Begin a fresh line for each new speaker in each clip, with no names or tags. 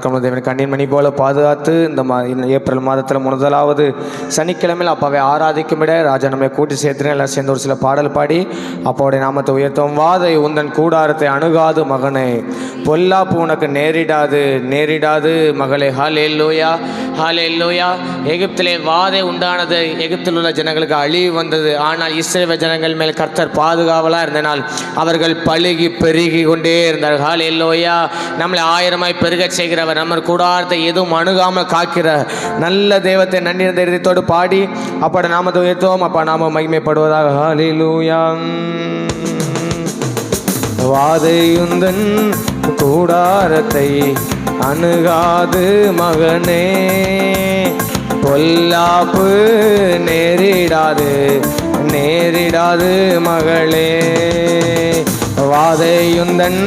தேவன் கண்ணீர் மணி போல பாதுகாத்து இந்த ஏப்ரல் மாதத்தில் முதலாவது சனிக்கிழமையில் அப்பாவை ஆராதிக்குமிட ராஜா நம்மை கூட்டி சேர்த்துன்னு எல்லாம் சேர்ந்து ஒரு சில பாடல் பாடி அப்பாவுடைய நாமத்தை உயர்த்தும். வாதை உந்தன் கூடாரத்தை அணுகாது மகனே, பொல்லாப்பு உனக்கு நேரிடாது நேரிடாது மகளே. ஹல்லேலூயா ஹல்லேலூயா. எகிப்திலே வாதை உண்டானது, எகிப்தில் உள்ள ஜனங்களுக்கு அழிவு வந்தது. ஆனால் இஸ்ரவேல் ஜனங்கள் மேல் கர்த்தர் பாதுகாவலாக இருந்தனால் அவர்கள் பழுகி பெருகி கொண்டே இருந்தார்கள். ஹல்லேலூயா. நம்மளை ஆயிரமாய் பெருக செய்கிறவர், நம்ம கூடாரத்தை எதுவும் அணுகாமல் காக்கிற நல்ல தெய்வத்தை நன்றி இதயத்தோடு பாடி அப்பாட நாமத்தை உயர்த்துவோம். அப்பா நாம மகிமைப்படுவதாக. ஹல்லேலூயா. வாதையுந்தன் கூடாரத்தை அணுகாது மகனே, பொல்லாப்பு நேரிடாது நேரிடாது மகளே. வாதையுந்தன்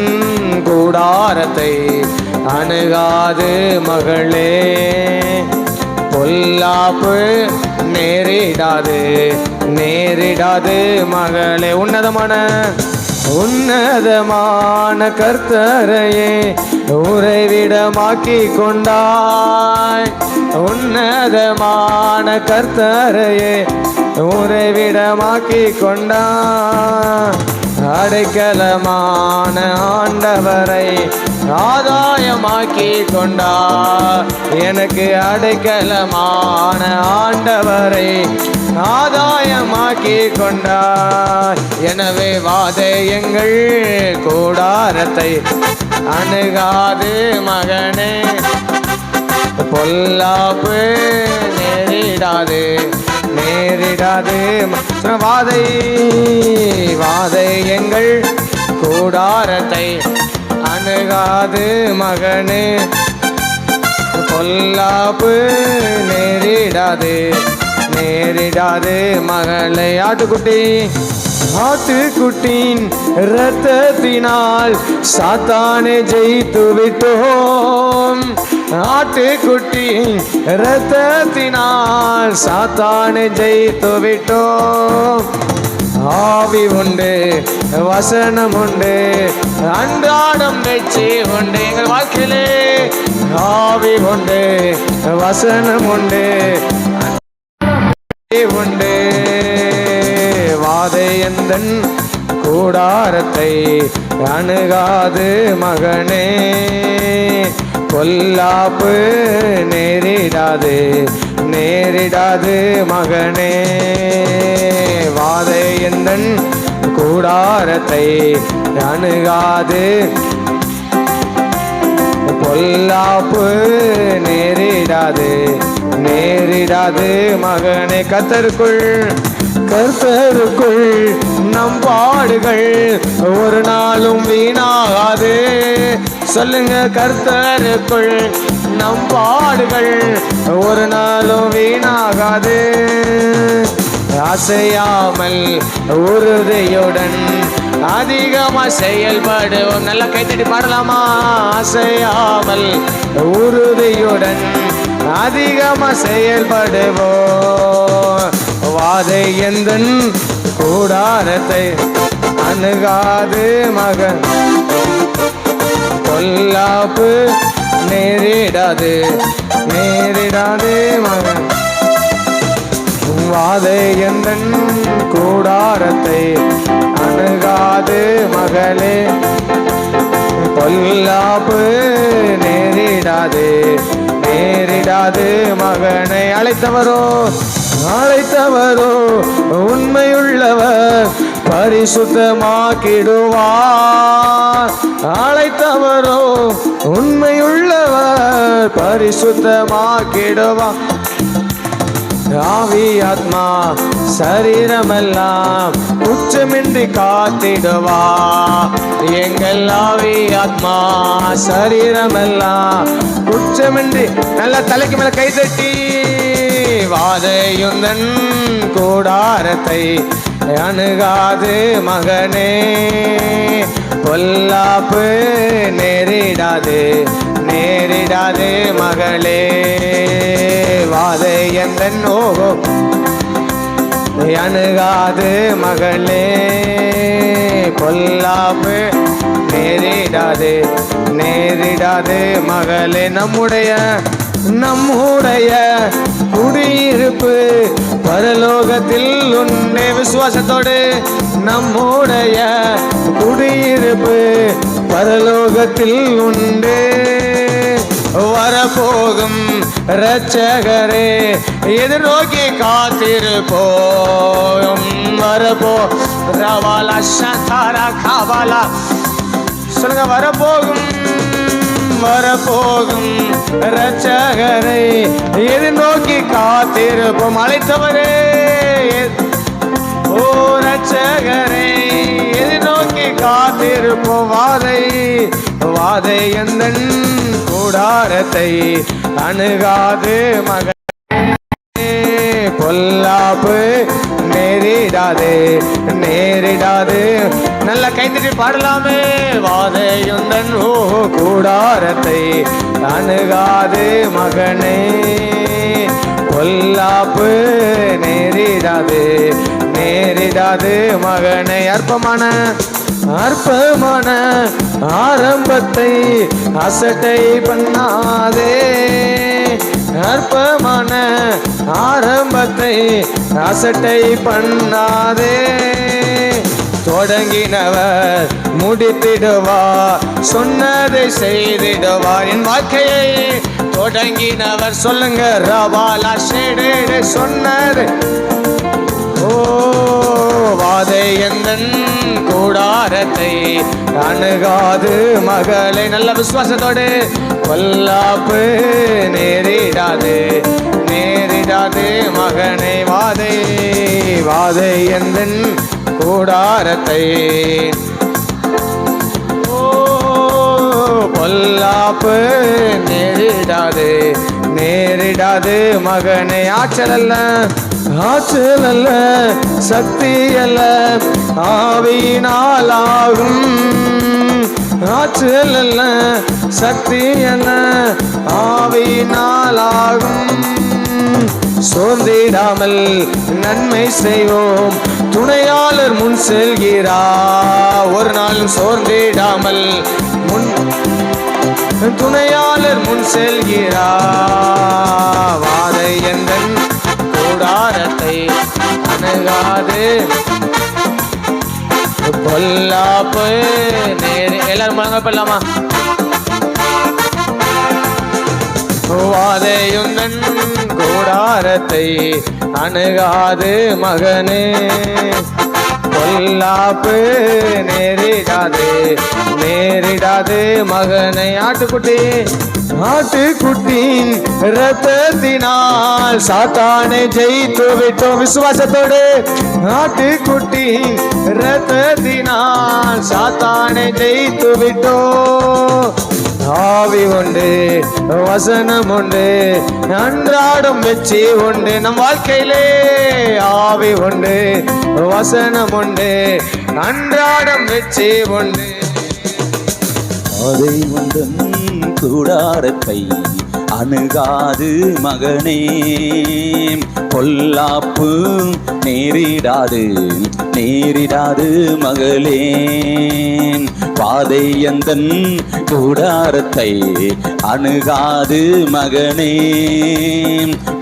கூடாரத்தை அணுகாது மகளே, பொல்லாப்பு நேரிடாது நேரிடாது மகளே. உன்னதமான கர்த்தரையே உறைவிடமாக்கி கொண்டாய், உன்னதமான கர்த்தரையே உறைவிடமாக்கி கொண்டாய். அடைக்கலமான ஆண்டவரை ஆதாயமாக்கி கொண்டா, எனக்கு அடைக்கலமான ஆண்டவரை ஆதாயமாக்கி கொண்டா. எனவே வாதையங்கள் கூடாரத்தை அணுகாது மகனே, பொல்லாப்பு நேரிடாது நேரிடாது. வாதை எங்கள் கூடாரத்தை அணுகாது மகனே, பொல்லாப்பு நேரிடாது நேரிடாது மகளே. ஆட்டுக்குட்டின் இரத்தத்தினால் சாத்தானை ஜெயித்து விட்டோம், ஆட்டுக்குட்டின் இரத்தத்தினால் சாத்தானை ஜெயித்து விட்டோம். ஆவி உண்டு, வசனம் உண்டு, அன்றாடம் வெற்றி உண்டு எங்கள் வாழ்க்கையிலே. ஆவி உண்டு, வசனம் உண்டு உண்டு. வாதையந்தன் கூடாரத்தை அணுகாது மகனே, பொல்லாப்பு நேரிடாது நேரிடாது மகனே. வாதையந்தன் கூடாரத்தை அணுகாது, பொல்லாப்பு நேரிடாது நேரிடாது மகனே. கர்த்தருக்குள் நம் பாடுகள் ஒரு நாளும் வீணாகாது. சொல்லுங்க, கர்த்தருக்குள் நம் பாடுகள் ஒரு நாளும் வீணாகாது. அசையாமல் உறுதியுடன் அதிகமா செயல்படுவோம். நல்லா கைத்தட்டி பாடலாமா? அசையாமல் உறுதியுடன் அதிகமா செயல்படுவோம். வாதை எந்தன் கூடாரத்தை அணுகாது மகன், பொல்லாப்பு நேரிடாது நேரிடாது மகன். வாதை எந்தன் கூடாரத்தை அணுகாது மகளே, பொல்லாப்பு நேரிடாது நேரிடாது மகனை. அழைத்தவரோ உண்மையுள்ளவர் பரிசுத்தமாக்கிடுவார். அழைத்தவரோ உண்மையுள்ளவர் பரிசுத்தமாக்கிடுவார். ஆவி ஆத்மா சரீரமெல்லாம் குற்றமின்றி காத்திடுவா. எங்கள் ஆவி ஆத்மா சரீரமெல்லாம் குற்றமின்றி. நல்ல தலைக்கு மேல கை தட்டி. வாதையுந்தன் கூடாரத்தை அணுகாது மகனே, பொல்லாப்பு நேரிடாது நேரிடாது மகளே. வாதை எந்தன் அணுகாது மகளே, பொல்லாப்பு நேரிடாது நேரிடாது மகளே. நம்முடைய குடியிருப்பு பரலோகத்தில் உண்டே. விசுவாசத்தோடு நம்முடைய குடியிருப்பு பரலோகத்தில் உண்டு. வரப்போகும் இரட்சகரே எதிர்நோக்கி காத்திருப்போம். ரவாலா சந்தாரா காவாலா சொல்லுங்க. வரப்போகும் இரட்சகரை எதிர்நோக்கி காத்திருப்போம். அழைத்தவரே ஓ இரட்சகரை எதிர்நோக்கி காத்திருப்போம். வாதை எந்தன் கூடாரத்தை அணுகாது மகனே. பொல்லாப்பு நேரிடாது. நல்ல கைத்தட்டி பாடலாமே. வாதையுந்தன் கூடாரத்தை அணுகாது மகனே. பொல்லாப்பு நேரிடாது மகனே. அற்பமான ஆரம்பத்தை அசட்டை பண்ணாதே. அற்பமான ஆரம்பத்தை அசட்டை பண்ணாதே. தொடங்கினவர் முடித்திடுவார், சொன்னதை செய்திடுவார். என் வாழ்க்கையை தொடங்கினவர் சொல்லுங்க. ரவாலா ஷேடே சொன்னது. ஓ வாதை எந்தன் கூடாரத்தை அணுகாது மகளே. நல்ல விசுவாசத்தோடு பொல்லாப்பு நேரிடாது மகனே. வாதை எந்தன் கூடாரத்தை ஓ பொல்லாப்பு நேரிடாது மகனே. ஆற்றல் அல்ல சக்தி அல்ல ஆவியினாலாகும். ஆற்றல் அல்ல சக்தி அல்ல ஆவியினாலாகும். சோர்ந்திடாமல் நன்மை செய்வோம், துணையாளர் முன் செல்கிறார். ஒரு நாளும் சோர்ந்திடாமல் துணையாளர் முன் செல்கிறார். வாதை எந்தன் கூடாரத்தை அணுகாது பொல்லாப்பு எல்லாரும் முழங்க போடலாமா? வாதையுந்தன் கூடாரத்தை அணுகாது மகனே. பொல்லாப்பு நேரிடாது மகனை. ஆட்டுக்குட்டியின் இரத்தத்தினால் சாத்தானை ஜெயித்து விட்டோம். விசுவாசத்தோடு ஆட்டுக்குட்டியின் இரத்தத்தினால் சாத்தானை ஜெயித்து விட்டோம். ஆவி உண்டு, வசனம் உண்டு, அன்றாடம் வெற்றி உண்டு. நம் வாழ்க்கையிலே ஆவி உண்டு, வசனம் உண்டு, அன்றாடம் வெற்றி உண்டு.
அதை உந்தன் கூடாரத்தை அணுகாது மகனே. பொல்லாப்பு நேரிடாது மகளே. வாதை எந்தன் கூடாரத்தை அணுகாது மகனே.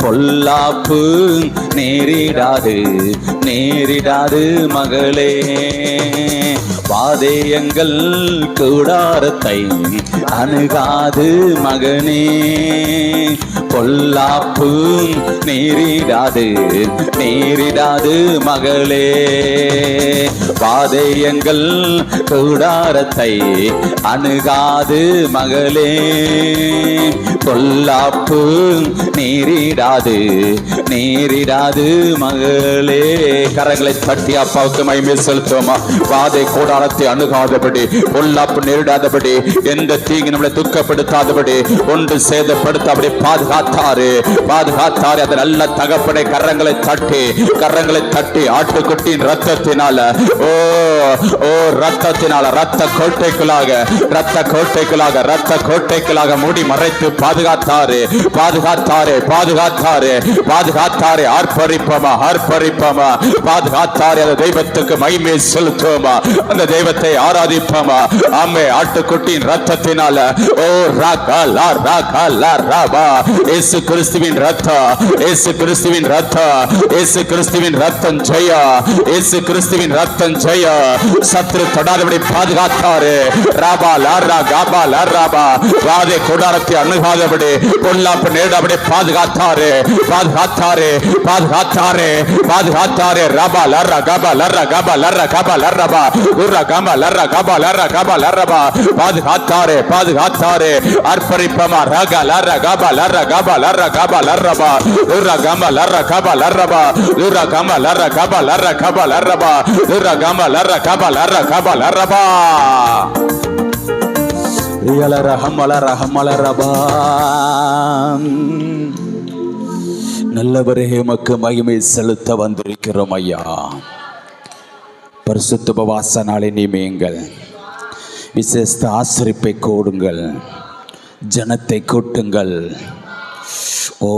பொல்லாப்பு நேரிடாது மகளே. வாதை எங்கள் கூடாரத்தை அணுகாது மகனே. பொல்லாப்பு நேரிடாது மகளே. வாதை எங்கள் கூடாரத்தை அணுகாது மகளே. பொல்லாப்பு நேரிடாது மகளே. கரங்களை தட்டி அப்பாவுக்கு மகிமை செலுத்துவோமா? வாதை கூடாரத்தை அணுகாதபடி, பொல்லாப்பு நேரிடாதபடி, எந்த தீங்கு நம்மளை துக்கப்படுத்தாதபடி, ஒன்று சேதப்படுத்தாதபடி பாதுகாத்தாரு. அது நல்ல தகப்பனை கரங்களை தட்டி ஆட்டுக்குட்டியின் ரத்தத்தினால ரத்த கோட்டைக்குள்ளாக மூடி மறைத்து பாதுகாத்தாரு. பாதுகாத்தாரு, பாதுகாத்தாரு, பாதுகாத்தாரு, பாதுகாத்தாரு. அர்ப்பரிப்பமா, அர்ப்பரிப்பமா, பாதுகாத்தாரு. அந்த தெய்வத்துக்கு மகிமை செலுத்துவோமா, அந்த தெய்வத்தை ஆராதிப்போமா. ஆமே, ஆட்டுக்குட்டியின் ரத்தத்தினால ஓ ராகலா ராகலா ராபா, இயேசு கிறிஸ்துவின் ரத்தம், இயேசு கிறிஸ்துவின் ரத்தம், இயேசு கிறிஸ்துவின் ரத்தம் ஜெயா, இயேசு கிறிஸ்துவின் ரத்தம் ஜெயா. சத்துரு தொடாதபடி பாதுகாத்தாரு. ராபா லாரா காபா லாராபா, வாதை கூடாரத்தை அணுகாதபடி, பொல்லாப்பு நேடாதபடி பாதுகாத்தாரு, பாதுகாத்தாரு, பாதுகாத்தாரு, பாதுகாத்தாரு. ராபா லாரா காபா லாரா காபா லாரா காபா லாராபா, உர்ரா காபா லாரா காபா லாரா காபா லாராபா, பாதுகாத்தாரு, பாதுகாத்தாரு. அர்ப்பரிப்பமா ராகா லாரா காபா லாரா காபா லாரா காபா லாராபா, உர்ரா காபா லாரா காபா லாராபா, உர்ரா காபா லாரா காபா லாரா காபா லாராபா, உர்ரா காபா லாரா காபா லாரா காபா லாராபா. நல்லவரே, உமக்கு மகிமை செலுத்த வந்திருக்கிறோம் ஐயா. பரிசுத்த உபவாச நாளை நியமியுங்கள், விசேஷ ஆசரிப்பை கூடுங்கள், ஜனத்தை கூட்டுங்கள். ஓ,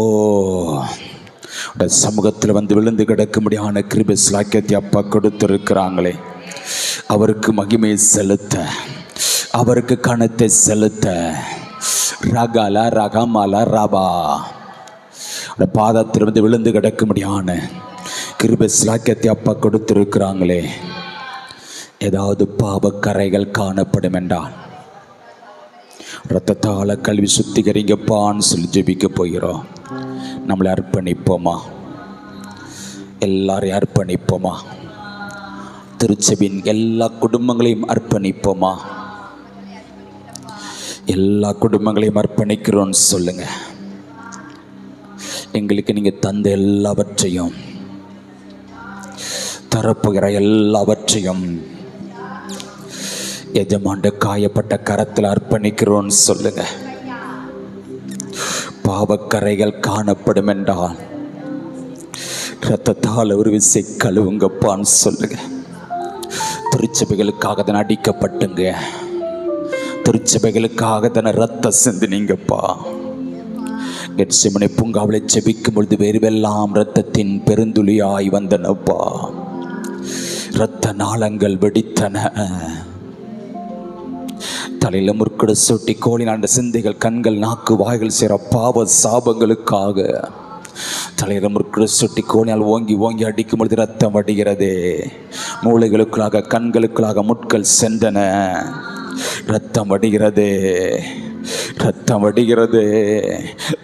சமூகத்தில் வந்து விழுந்து கிடக்கும்படியான கிருபை ஸ்லாக்கியத்தை அப்பா கொடுத்திருக்கிறாங்களே, அவருக்கு மகிமை செலுத்த, அவருக்கு கணத்தை செலுத்த. ரகல ரகமல ரபா, பாதத்தில் வந்து விழுந்து கிடக்கும்படியான கிருபை ஸ்லாக்கியத்தை அப்பா கொடுத்திருக்கிறாங்களே. ஏதாவது பாவக்கரைகள் காணப்படும் என்றால் இரத்தத்தால கல்வி சுத்திகரிங்கப்பான்னு சொல்லி ஜெபிக்க போகிறோம். நம்மளை அர்ப்பணிப்போமா, எல்லாரையும் அர்ப்பணிப்போமா, திருச்சபையின் எல்லா குடும்பங்களையும் அர்ப்பணிப்போமா, எல்லா குடும்பங்களையும் அர்ப்பணிக்கிறோன்னு சொல்லுங்க. எங்களுக்கு நீங்க தந்த எல்லாவற்றையும், தரப்புகிற எல்லாவற்றையும் எஜமாண்ட காயப்பட்ட கரத்தில் அர்ப்பணிக்கிறோன்னு சொல்லுங்க. பாவக்கரைகள் காணப்படும் என்றால் இரத்தத்தால் ஒரு விசை கழுவுங்கப்பான்னு சொல்லுங்க. திருச்சபைகளுக்காக தான் அடிக்கப்பட்டுங்க, திருச்சபைகளுக்காக தானே ரத்த சிந்தினீங்கப்பா. கெத்செமனே பூங்காவளை செபிக்கும் பொழுது வேறுவெல்லாம் இரத்தத்தின் பெருந்துளியாய் வந்தனப்பா. இரத்த நாளங்கள் வெடித்தன, தலையில முற்கொடு சூட்டி கோலினாண்ட சிந்தைகள், கண்கள், நாக்கு, வாய்கள் சேர பாவ சாபங்களுக்காக தலையில முற்கொடு சுட்டி கோலினால் ஓங்கி ஓங்கி அடிக்கும் பொழுது ரத்தம் வடிகிறதே. மூளைகளுக்குள்ளாக, கண்களுக்குள்ளாக முட்கள் சென்றன, ரத்தம் வடிகிறது, ரத்தம் வடிகிறது.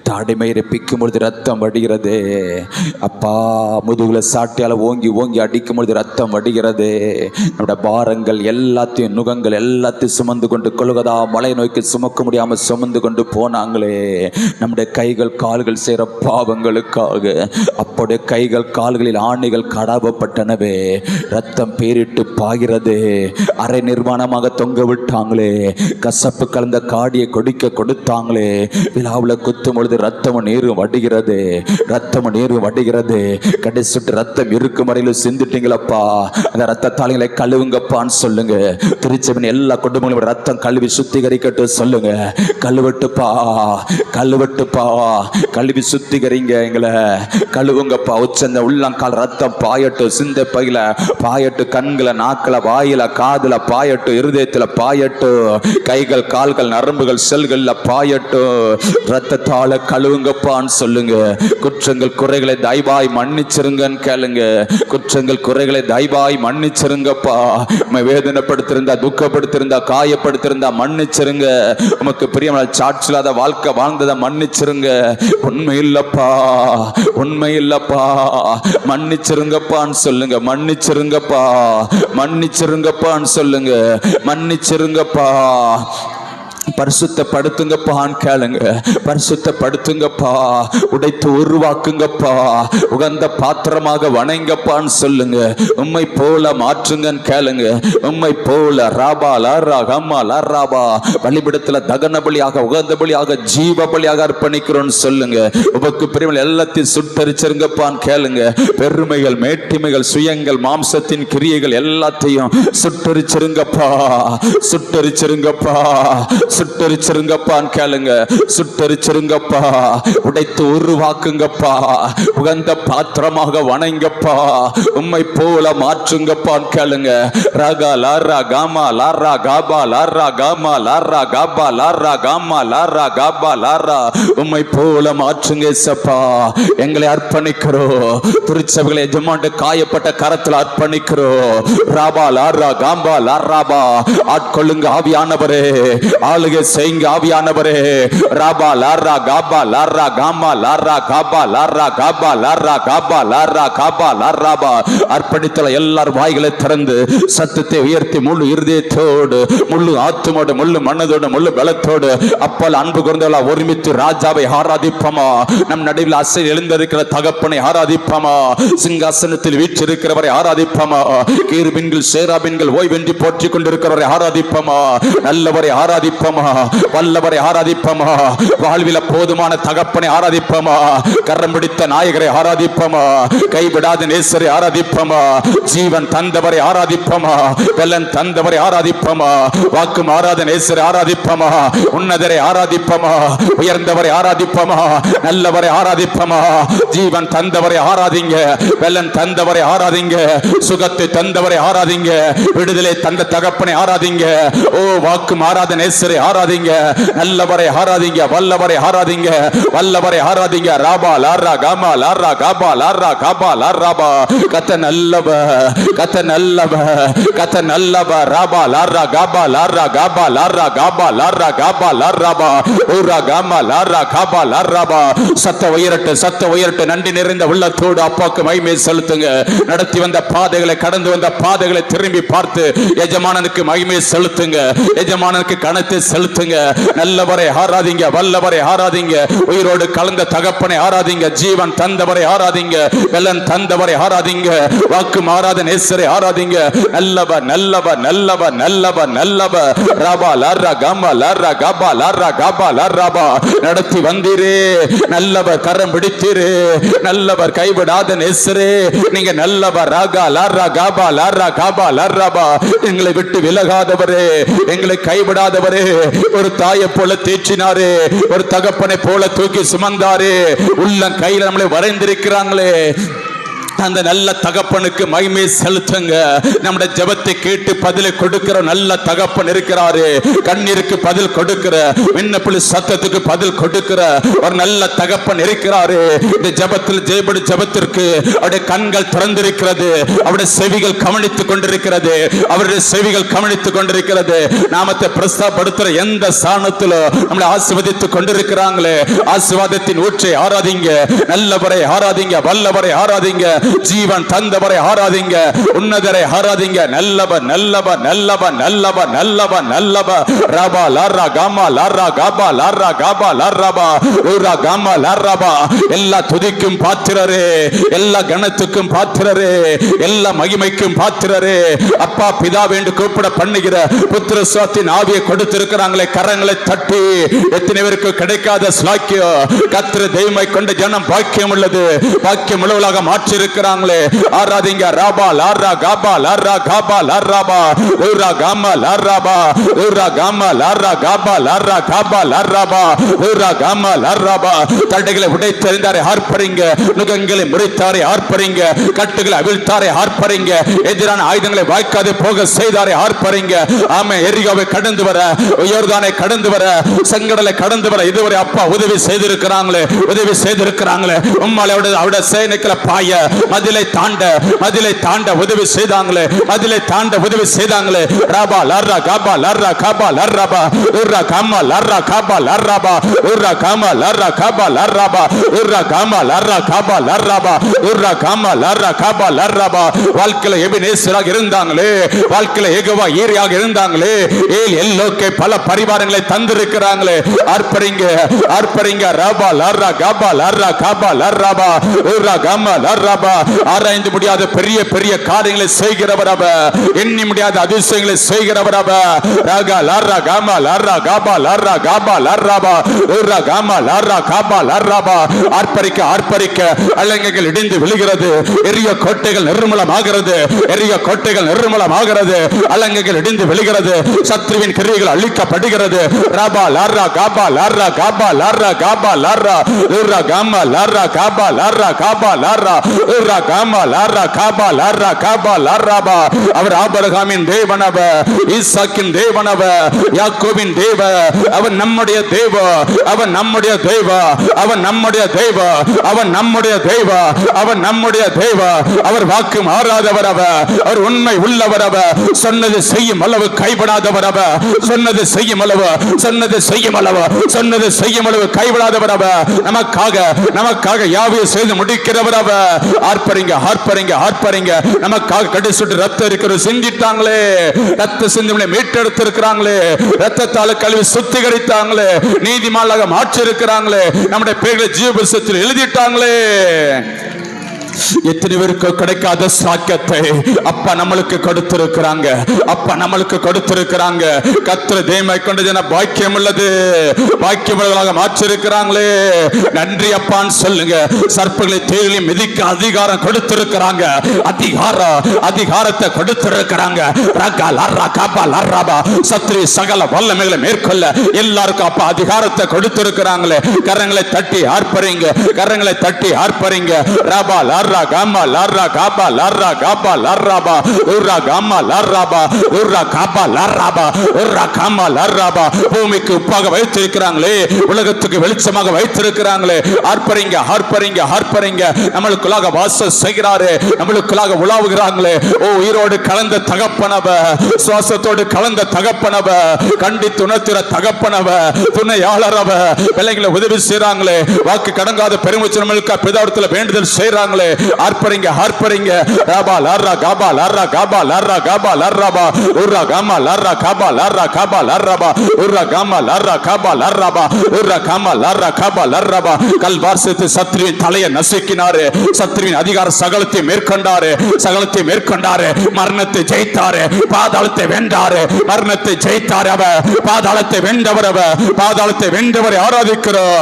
தாடிமயிரை பிக்கும் பொழுது ரத்தம் வடிகிறது அப்பா. முதுகுல சாட்டியால் ஓங்கி ஓங்கி அடிக்கும் பொழுது ரத்தம் வடிகிறது. நம்முடைய பாரங்கள் எல்லாத்தையும், நுகங்கள் எல்லாத்தையும் சுமந்து கொண்டு கொள்வதா மலை நோக்கி சுமக்க முடியாமல் சுமந்து கொண்டு போனாங்களே. நம்முடைய கைகள் கால்கள் செய்கிற பாவங்களுக்காக அப்போடைய கைகள் கால்களில் ஆணிகள் கடாவப்பட்டனவே. ரத்தம் பேரிட்டு பாகிறது. அரை நிர்வாணமாக தொங்க விட்டாங்களே. கசப்பு கலந்த காடியை கொடுத்தாங்களே. விழாவில் குத்தும் பொழுது ரத்தமும் நீரும் வடிகிறது, ரத்தமும் நீரும் வடிகிறது. கடைசி ரத்தம் இருக்கும் வரையிலும் சிந்திட்டீங்களப்பா. அந்த ரத்தத்தாளிகளை கழுவுங்கப்பான்னு சொல்லுங்க. திருச்சபையின் எல்லா குடும்பங்களும் ரத்தம் கழுவி சுத்திகரிக்கட்டும் சொல்லுங்க. கழுவட்டுப்பா, கழுவட்டுப்பா, கழுவி சுத்திகரிங்க, எங்களை கழுவுங்கப்பா. உச்சந்த உள்ளங்கால் ரத்தம் பாயட்டும், சிந்தை பையில பாயட்டு, கண்களை, நாக்கில, வாயில, காதுல பாயட்டு, இருதயத்துல பாயட்டு, கைகள், கால்கள், நரம்புகள், செல்கள்ல பாயட்டு. ரத்தத்தால கழுவுங்கப்பான்னு சொல்லுங்க. குற்றங்கள் குறைகளை தயவாய் மன்னிச்சிருங்கன்னு கேளுங்க. குற்றங்கள் குறைகளை தயவாய் மன்னிச்சிருங்கப்பா. வேதனைப்படுத்திருந்தா, துக்கப்படுத்திருந்தா, காயப்படுத்திருந்தா மன்னிச்சிருங்க. உமக்கு பிரியமான சாட்சியில்லாத வாழ்க்கை வாழ்ந்ததை மன்னிச்சிருங்க. உண்மை இல்லப்பா, உண்மை இல்லப்பா, மன்னிச்சிருங்கப்பான்னு சொல்லுங்க. மன்னிச்சிருங்கப்பா, மன்னிச்சிருங்கப்பான்னு சொல்லுங்க. மன்னிச்சிருங்கப்பா. பரிசுத்தப்படுத்துங்கப்பான்னு கேளுங்க. பரிசுத்தப்படுத்துங்கப்பா, உடைத்து உருவாக்குங்கப்பா, உகந்த பாத்திரமாக வணங்கப்பான்னு சொல்லுங்க. உம்மை போல மாற்றுங்கன்னு கேளுங்க. உம்மை போல ராபா லாரா கம்மா லாராபா, பலிபிடத்துல தகன பலியாக, உகந்த பலியாக, ஜீவ பலியாக அர்ப்பணிக்கிறோன்னு சொல்லுங்க. உமக்கு பிரியமான எல்லாத்தையும் சுட்டரிச்சிருங்கப்பான்னு கேளுங்க. பெருமைகள், மேட்டிமைகள், சுயங்கள், மாம்சத்தின் கிரியைகள் எல்லாத்தையும் சுட்டரிச்சிருங்கப்பா, சுட்டரிச்சிருங்கப்பா, சுட்டரிச்சிருங்கப்பான்னு கேளுங்க. சுட்டரிச்சிருங்கப்பா, உடைத்து உருவாக்குங்கப்பா, உகந்த பாத்திரமாக வணங்கப்பா, உம்மை போல மாற்றுங்கப்பான்னு கேளுங்க. ரகா லாரா காமா லாரா காபா லாரா காமா லாரா காபா லாரா காமா லாரா காபா லாரா, உம்மை போல மாற்றுங்க ஏசப்பா. எங்களை அர்ப்பணிக்கிறோம். திருச்சபைகளை எஜமாண்டு காயப்பட்ட கரத்தில் அர்ப்பணிக்கிறோம். ராபா லாரா காம்பா லாராபா, ஆட்கொள்ளுங்க ஆவியானவரே, ஆளுகை செய்யுங்க ஆவியானவரே. ராபா லாரா காபா லாரா காமா லாரா காபா லாரா காபா லாரா காபா லாரா காபா லாராபா. அர்ப்பணித்தல எல்லாரும் வாய்களை திறந்து சத்தத்தை உயர்த்தி முழு இருதயத்தோடு, முழு ஆத்துமோடு, முழு மனதோடு, முழு பலத்தோடு அப்பல் அன்பு கூர்ந்தவளா ஒருமித்து ராஜாவை ஆராதிப்பமா. நம் நடுவில் அசை எழுந்திருக்கிற தகப்பனை ஆராதிப்பமா. சிங்காசனத்தில் வீற்றிருக்கிறவரை ஆராதிப்பமா. கேருபீன்கள் சேராபீன்கள் ஓய்வென்றி போற்றிக் கொண்டிருக்கிறவரை ஆராதிப்பமா. நல்லவரை ஆராதிப்பமா, வல்லவரை ஆராதிப்பமா, வாழ்வில போதுமான தகப்பனை ஆராதிப்பமா, கரம் பிடித்த நாயகரை ஆராதிப்பமா, கைவிடாத நேசரை ஆராதிப்பமா, ஜீவன் தந்தவரை ஆராதிப்பமா, வெள்ளன் தந்தவரை ஆராதிப்பமா, வாக்கு மாறாத நேசரை ஆராதிப்பமா, உன்னதரை ஆராதிப்பமா, உயர்ந்தவரை ஆராதிப்பமா, நல்லவரை ஆராதிப்பமா, ஜீவன் தந்தவரை ஆராதிங்க, வெள்ளன் தந்தவரை ஆராதிங்க, சுகத்தை தந்தவரை ஆராதிங்க, விடுதலை தந்த தகப்பனை ஆராதிங்க. ஓ வாக்கு மாறாத நேசரை ஆராதிங்க, நல்லவரை ஆராதிங்க, வல்லவரை ஆராதிங்க, வல்லவரை ஆராதிங்க. ராபா லாரா காமா லாரா காபா லாரா காபா லாராபா. கத்த நல்லவ, கத்த நல்லவ, கத்த நல்லவ. ராபா லாரா காபா லாரா காபா லாரா காபா லாரா காபா லாராபா. ஊரா காமா லாரா காபா லாராபா. சத்த உயரட்டு, சத்த உயரட்டு. நன்றி நிறைந்த உள்ளத்தோடு அப்பாவுக்கு மகிமை செலுத்துங்க. நடத்தி வந்த பாதைகளை, கடந்து வந்த பாதைகளை திரும்பி பார்த்து எஜமானனுக்கு மகிமை செலுத்துங்க, எஜமானனுக்கு கணத்தை செலுத்துங்க. நல்லவரை ஆராதிங்க, வல்லவரை ஆராதிங்க, உயிரோடு கலந்த தகப்பனை ஆராதிங்க, ஜீவன் தந்தவரை ஆராதிங்க, வெள்ளன் தந்தவரை ஆராதிங்க, வாக்கு மாறாத நேசரை ஆராதிங்க. நல்லவ நல்லவ நல்லவ நல்லவ நல்லவ. ராபா லாரா காமா லாரா காபா லாரா காபா லாராபா. நடத்தி வந்தீரே நல்லவர், கரம் பிடித்தீரே நல்லவர், கைவிடாத நேசரே நீங்க நல்லவர். ராகா லாரா காபா லாரா காபா லாராபா. எங்களை விட்டு விலகாதவரே, எங்களை கைவிடாதவரே, ஒரு தாயை போல தேற்றினாரே, ஒரு தகப்பனை போல தூக்கி சுமந்தாரே, உள்ளம் கையில நம்மளை வரைந்திருக்கிறாங்களே, அந்த நல்ல தகப்பனுக்கு மகிமை செலுத்துங்க. நம்முடைய ஜெபத்தை கேட்டு பதிலை கொடுக்கிற நல்ல தகப்பன் இருக்கிறாரு. கண்ணீருக்கு பதில் கொடுக்கிற, விண்ணப்ப சத்தத்துக்கு பதில் கொடுக்கிற ஒரு நல்ல தகப்பன் இருக்கிறாரு. இந்த ஜெபத்தில் ஜெயபடி ஜெபத்திற்கு அவருடைய கண்கள் திறந்திருக்கிறது, அவருடைய செவிகள் கவனித்துக் கொண்டிருக்கிறது, அவருடைய செவிகள் கவனித்துக் கொண்டிருக்கிறது. நாமத்தை பிரஸ்தாபடுத்துற எந்த ஸ்தானத்திலும் நம்மளை ஆசீர்வதித்துக் கொண்டிருக்கிறாங்களே, ஆசீர்வாதத்தின் ஊற்றை ஆராதிங்க, நல்லவரை ஆராதிங்க, வல்லவரை ஆராதிங்க, ஜீவன் தந்தவரை ஆராதிங்க, உன்னதரை ஆராதிங்க. நல்லவ நல்லவ நல்லவ நல்லவ நல்லவ நல்லவ. ராபா லாரா காமா லாரா காபா லாரா காபா லாராபா. ஊரா காமா லாராபா. எல்லா துதிக்கும் பாத்திரரே, எல்லா கணத்துக்கும் பாத்திரரே, எல்லா மகிமைக்கும் பாத்திரரே. அப்பா பிதாவே என்று கூப்பிட பண்ணுகிற புத்திர சுவாத்தின் ஆவியை கொடுத்திருக்கிறாங்களே, கரங்களை தட்டி. எத்தனை பேருக்கு கிடைக்காத ஸ்லாக்கியம், கர்த்தர் தெய்வமை கொண்ட ஜனம் பாக்கியம் உள்ளது, பாக்கியம் உள்ளவர்களாக மாற்றிருக்கிறாங்களே, ஆராதிங்க. ராபா லாரா காபா லாரா காபா லாராபா. ஊரா காமா லாராபா. ஊரா காமா லாரா காபா லாரா காபா லாராபா. ஊரா காமா லாராபா. தடைகளை உடைத்தெறிந்தாரை ஆர்ப்பரிங்க, நுகங்களை முறித்தாரை ஆர்ப்பரிங்க, கட்டுகளை அவிழ்த்தாரை ஆர்ப்பரிங்க, எதிரான ஆயுதங்களை வாய்க்காது போக செய்தாரை ஆர்ப்பரிங்க. ஆமே, எரிகாவை கடந்து வர, யோர்தானை கடந்து வர, செங்கடலை கடந்து வர இதுவரை அப்பா உதவி செய்திருக்கிறாங்களே, உதவி செய்திருக்கிறாங்களே. உம்மாலே அவருடைய சேனைகளை பாய, மதிலை தாண்ட, மதிலை தாண்ட உதவி செய்தாங்களே, மதிலை தாண்ட உதவி செய்தாங்களே. ராபா லாரா காபா லாரா காபா லாராபா. ஊரா காமா லாரா காபா லாராபா. ஊரா காமா லாரா காபா லாராபா. ஊரா காமா லாரா காபா லாராபா. ஊரா காமா லாரா காபா லாராபா. வாழ்க்கையில எபினேசராக இருந்தாங்களே, வாழ்க்கையில ஏகோவா ஈரியாக இருந்தாங்களே, எல்லோக்கே பல பரிவாரங்களை தந்திருக்கிறாங்களே. ஆர்ப்பரிங்க, ஆர்ப்பரிங்க. ராபா லாரா காபா லாரா காபா லாராபா. ஊரா காமா லாராபா. ஆராய்ந்து முடியாத பெரிய பெரிய காரியங்களை செய்கிறவர் அவர், எண்ணி முடியாத அதிசயங்களை செய்கிறவர் அவர். ராகா லாரா காமா லாரா காபா லாரா காபா லாராபா ஊரா காமா லாரா காபா லாராபா. ஆர்ப்பரிக்க ஆர்ப்பரிக்க அலங்கைகள் இடிந்து விழுகிறது, எரிய கோட்டைகள் நிர்மூலமாகிறது, எரிய கோட்டைகள் நிர்மூலமாகிறது, அலங்கைகள் இடிந்து விழுகிறது, சத்ருவின் கிரியைகள் அழிக்கப்படுகிறது. ராபா லாரா காபா லாரா காபா லாரா காபா லாரா ஊரா காமா லாரா காபா லாரா காபா லாரா ஊரா காமா லாரா காபா லாரா காபா லாராபா. அவர் ஆபிரகாமின் தேவனவ, ஈசாக்கின் தேவனவ, யாக்கோபின் தேவ. அவன் நம்முடைய தேவ, அவன் நம்முடைய தேவ, அவன் நம்முடைய தேவ, அவன் நம்முடைய தேவ, அவன் நம்முடைய தேவ. அவர் வாக்கு மாறாதவர் அவர், அவர் உண்மை உள்ளவர் அவர், சொன்னது செய்யும் அளவு கைவிடாதவர் அவர், சொன்னது செய்யும் அளவு, சொன்னது செய்யும் அளவு, சொன்னது செய்யும் அளவு கைவிடாதவர் அவர். நமக்காக யாவையும் செய்து முடிக்கிறவர் அவர். ஆர்ப்பரிங்க ஆர்ப்பரிங்க ஆர்ப்பரிங்க. நமக்காக கடைசுட்டு ரத்தம் இருக்கிற சிந்திட்டாங்களே, ரத்த சிந்தனை மீட்டெடுத்து இருக்கிறாங்களே, ரத்தத்தால் கழுவி சுத்திகரித்தாங்களே, நீதிமானாக மாற்றி இருக்கிறாங்களே, நம்முடைய பேர்களை ஜீவபுஸ்தகத்தில் எழுதிட்டாங்களே. எத்தனை பேருக்கு கிடைக்காத சாக்கியத்தை அப்பா நம்மளுக்கு கொடுத்திருக்கிறாங்க, அப்பா நம்மளுக்கு கொடுத்திருக்கிறாங்க. கர்த்தர் தேவனை கொண்டு ஜன பாக்கியம் உள்ளது, பாக்கியமுள்ளவர்களாக மாற்றிருக்கிறாங்களே. நன்றி அப்பான்னு சொல்லுங்க. சர்ப்பங்களை தேயிலை மிதிக்க அதிகாரம் கொடுத்திருக்கிறாங்க, அதிகாரத்தை கொடுத்திருக்கிறாங்க. சத்ரு சகல வல்லமைகளை மேற்கொள்ள எல்லாருக்கும் அப்பா அதிகாரத்தை கொடுத்திருக்கிறாங்களே. கரங்களை தட்டி ஆர்ப்பரிங்க, கரங்களை தட்டி ஆர்ப்பரிங்க. ராபா லாரா காமா லாரா காபா லாரா காபா லாராபா ஊரா காமா லாராபா ஊரா காபா லாராபா ஊரா காமா லாராபா. பூமிக்கு உப்பாக வைத்திருக்கிறாங்களே, உலகத்துக்கு வெளிச்சமாக வைத்திருக்கிறாங்களே. ஆர்ப்பரிங்க ஆர்ப்பரிங்க ஆர்ப்பரிங்க. நம்மளுக்குள்ளாக வாசம் செய்கிறாரே, நம்மளுக்குள்ளாக உலாவுகிறாங்களே. ஓ உயிரோடு கலந்த தகப்பனவ, சுவாசத்தோடு கலந்த தகப்பனவ, கண்டித்து உணர்த்துற தகப்பனவ, துணையாளரவ, பிள்ளைங்களை உதவி செய்றாங்களே. வாக்கு கடங்காத பெருமிச்சு நம்மளுக்கு பிதாவத்தில் வேண்டுதல் செய்றாங்களே. ஆர்ப்பரிங்க ஆர்ப்பரிங்க. ராபா லாரா காபா லாரா காபா லாரா காபா லாராபா ஊரா காமா லாரா காபா லாரா காபா லாராபா ஊரா காமா லாரா காபா லாராபா ஊரா காமா லாரா காபா லாராபா. கல்வார்சத்து சத்ருவின் தலையை நசுக்கினாரு, சத்ருவின் அதிகார சகலத்தை மேற்கொண்டாரு, சகலத்தை மேற்கொண்டாரு. மரணத்தை ஜெயித்தாரு, பாதாளத்தை வென்றாரு, மரணத்தை ஜெயித்தாரு. அவர் பாதாளத்தை வென்றவர், அவர் பாதாளத்தை வென்றவரை ஆராதிக்கிறோம்.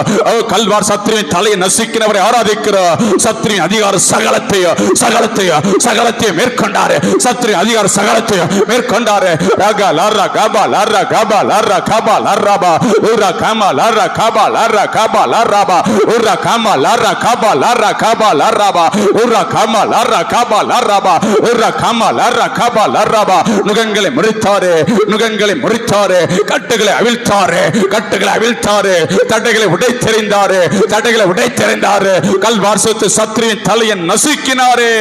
கல்வார் சத்ருவின் தலையை நசுக்கினவரை ஆராதிக்கிறோம். சத்ருவின் அதிகார சகலத்தையும் மேற்கொண்டாரு, சத்ரு அதிகார சகலத்தையும் மேற்கொண்டாரு. ராகா லாரா காபா லாரா காபா லாரா காபா லாராபா ஊரா காமா லாரா காபா லாரா காபா லாராபா ஊரா காமா லாரா காபா லாரா காபா லாராபா ஊரா காமா லாரா காபா லாராபா ஊரா காமா லாரா காபா லாராபா. நுகங்களை முறித்தாரு, நுகங்களை முறித்தாரு, கட்டுகளை அவிழ்த்தாரு, கட்டுகளை அவிழ்த்தாரு, தடைகளை உடைத்தெறிந்தாரு, தடைகளை உடைத்தெறிந்தாரு. கல்வார்சத்து சத்ருவின் தலையை நசுக்கினாரே.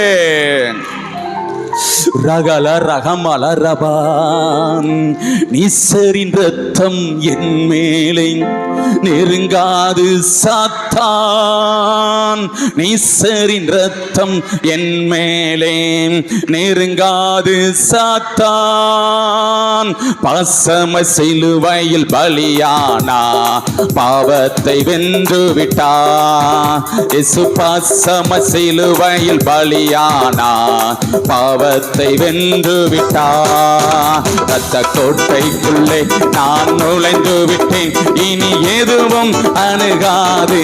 ரகல ரகமல ரபான் நீசரின் ரத்தம் என் மேலே நெருங்காது சாத்தான், நீசரின் ரத்தம் என் மேலே நெருங்காது சாத்தான். பாசம சிலுவையில் பலியானா பாவத்தை வென்று விட்டா, இயேசு பாசம சிலுவையில் பலியானா பாவத்தை வென்று விட்டா. ரத்த கோட்டைக்குள்ளே நான் நுழைந்து விட்டேன், இனி எதுவும் அணுகாது,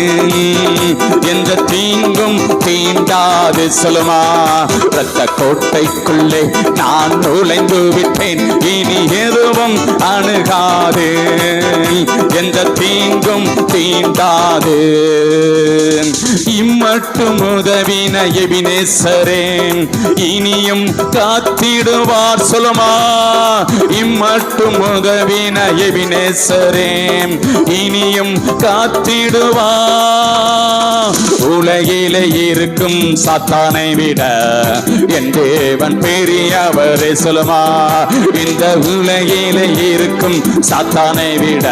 எந்த தீங்கும் தீண்டாது. சொல்லுமா, ரத்த கோட்டைக்குள்ளே நான் நுழைந்து விட்டேன், இனி எதுவும் அணுகாது, எந்த தீங்கும் தீண்டாது. இம்மட்டும் உதவின எபினேசரே இனியும் காத்திடுவார். சொல்லுமா, இம்மட்டும் உதவின எபினேசரே இனியும் காத்திடுவார். உலகிலே இருக்கும் சாத்தானை விட என் தேவன் பெரியவரே. சொல்லுமா, இந்த உலகிலே இருக்கும் சாத்தானை விட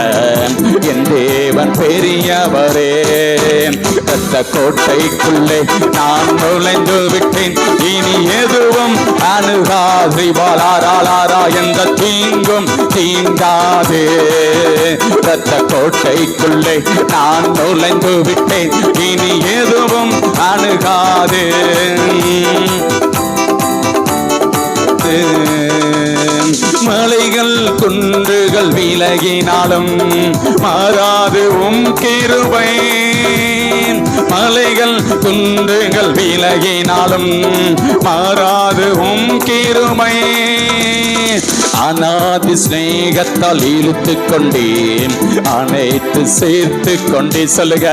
என் தேவன் பெரியவரே. இரத்த கோட்டைக்குள்ளே நான் நுழைந்து விட்டேன், இனி எதுவும் அணுகாது, வாலாராலாரா எந்த தீங்கும் தீண்டாதே. இரத்த கோட்டைக்குள்ளே நான் நுழைந்து விட்டேன், இனி எதுவும் அணுகாது. மலைகள் குன்றுகள் விலகினாலும் மாறாது உம் கிருபை. மலைகள் குன்றுகள் விலகினாலும் மாறாது உம் கிருபை. அநாதி ஸ்நேகத்தால் இழுத்து கொண்டேன், அனைத்து சேர்த்து கொண்டே. சொல்லுக,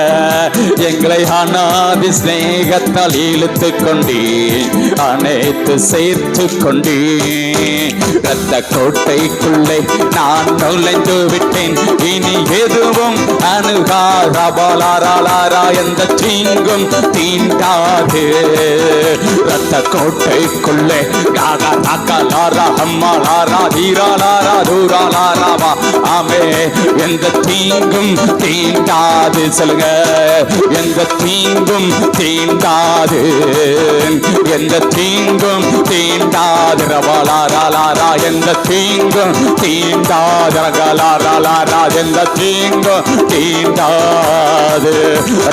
எங்களை அநாதி ஸ்நேகத்தால் இழுத்து கொண்டேன், அனைத்து சேர்த்து கொண்டேன். இரத்த கோட்டைக்குள்ளே நான் நுழைந்து விட்டேன், இனி எதுவும் அணுகாராலாரா எந்த தீங்கும் தீண்டாது. இரத்த கோட்டைக்குள்ளே ஆமே எந்த தீங்கும் தீண்டாது. சொல்லுங்க, எந்த தீங்கும் தீண்டாது, எந்த தீங்கும் தீண்டாது. ரவாலாராலாரா எந்த தீங்கும் தீண்டாது, ரகலாராலாரா எந்த தீங்கும் தீண்டாது.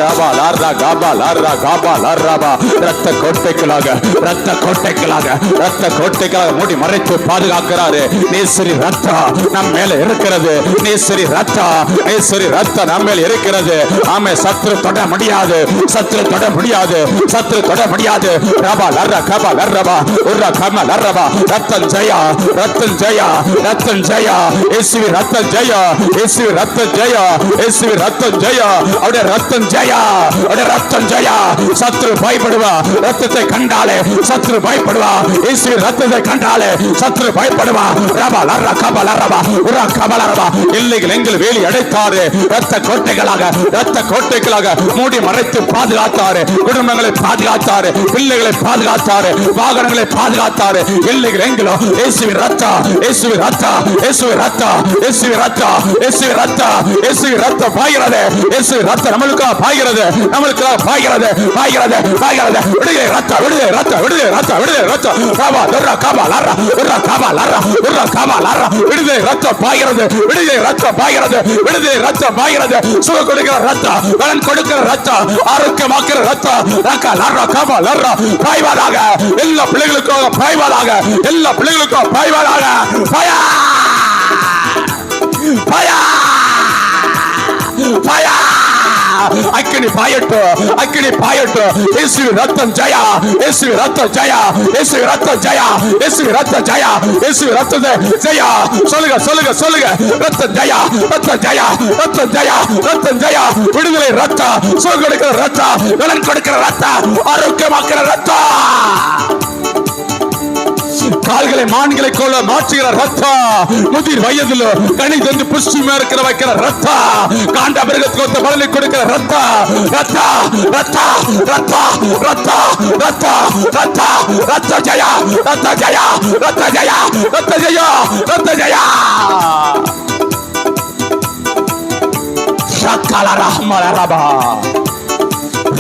ரவாலாரா கபாலாரா கபாலாரா இரத்த கோட்டைகளாக, இரத்த கோட்டைகளாக, இரத்த கோட்டைகளாக மூடி மறைத்து பாதுகாக்கிறாரு. நேசரி ரத்தா நம் மேல இருக்கிறது, நேசரி ரத்தா, நேசரி ரத்தா நம்ம மேல இருக்கிறது. ஆமே, சத்ரு தொட முடியாது, சத்ரு தொட முடியாது, சத்ரு தொட முடியாது. ரபா லர்ரா கபா லர்ரபா உர்ரா கம லர்ரபா. ரத்தம் ஜெயா, ரத்தம் ஜெயா, ரத்தம் ஜெயா. இயேசுவி ரத்தம் ஜெயா, இயேசுவி ரத்தம் ஜெயா, இயேசுவி ரத்தம் ஜெயா. அவருடைய ரத்தம் ஜெயா, அவருடைய ரத்தம் ஜெயா. சத்ரு பயப்படுவா, ரத்தத்தை கண்டாலே சத்ரு பயப்படுவா. இயேசுவி ரத்தத்தை கண்டாலே சத்ரு பயப்படுவா. ரபா லர்ரா கபா லர்ரபா உர்ரா கபா லர்ரபா. இல்லைகள் எங்கள் வேலி அடைத்தாரு, ரத்த கோட்டைகளாக, ரத்த கோட்டைகளாக மூடி மறைத்து பாதுகாத்தாரு. குடும்பங்களை பாதுகாத்தாரு, பிள்ளைகளை பாதுகாத்தாரு, வாகனங்களை பாதுகாத்தாரு. இல்லைகள் எங்களோ இயேசுவின் ரத்தம், இயேசுவின் ரத்தம், இயேசுவின் ரத்தம், இயேசுவின் ரத்தம், இயேசுவின் ரத்தம், இயேசுவின் ரத்தம் பாய்கிறது. இயேசுவின் ரத்தம் நம்மளுக்காக பாய்கிறது, நம்மளுக்காக பாய்கிறது, பாய்கிறது, பாய்கிறது. விடுதலை ரத்தம், விடுதலை ரத்தம், விடுதலை ரத்தம், விடுதலை ரத்தம். ரபா துர்ரா கபா லர்ரா உர்ரா கபா லர்ரா உர்ரா கபா லர்ரா. விடுதலை ரத்தம் பாய்கிறது, விடுதலை ரத்தம் பாய்கிறது, விடுதலை ரத்தம் பாய்கிறது. சுகம் கொடுக்கிற ரத்தம், பலன் கொடுக்கிற ரத்தம், ஆரோக்கியமாக்குற ரத்தம். ரக்கா லர்ரா கபா லர்ரா பாய்வதாக, எல்லா பிள்ளைகளுக்காக பாய்வதாக, எல்லா பிள்ளைகளுக்காக பாய்வதாக. பயா பயா பயா அக்கினி பாயட்டும், அக்கினி பாயட்டும். இயேசுவின் ரத்தம் ஜெயா, இயேசுவின் ரத்தம் ஜெயா, இயேசுவின் ரத்தம் ஜெயா, இயேசுவின் ரத்தம் ஜெயா, இயேசுவின் ரத்தம் ஜெயா. சொல்லுங்க, சொல்லுங்க, சொல்லுங்க. ரத்தம் ஜெயா, ரத்தம் ஜெயா, ரத்தம் ஜெயா, ரத்தம் ஜெயா. விடுதலை ரத்தம், சுகம் கொடுக்கிற ரத்தம், பலன் கொடுக்கிற ரத்தம், ஆரோக்கியமாக்குற ரத்தம். கால்களை மான்களை கொள்ள மாற்றுகிற ரத்தம், முதிர் வயதில் கனி தந்து புஷ்டிமா இருக்கிற வைக்கிற ரத்தம், காண்ட மிருகத்துக்கு பலனை கொடுக்கிற ரத்தம். ரத்தா ரத்தா ரத்தா ரத்தா ரத்தா ரத்தா ரத்த ஜெயா, ரத்த ஜெயா, ரத்த ஜெயா, ரத்த ஜெயா, ரத்த ஜெயா. ரக்கல ரஹ்மல ரபா.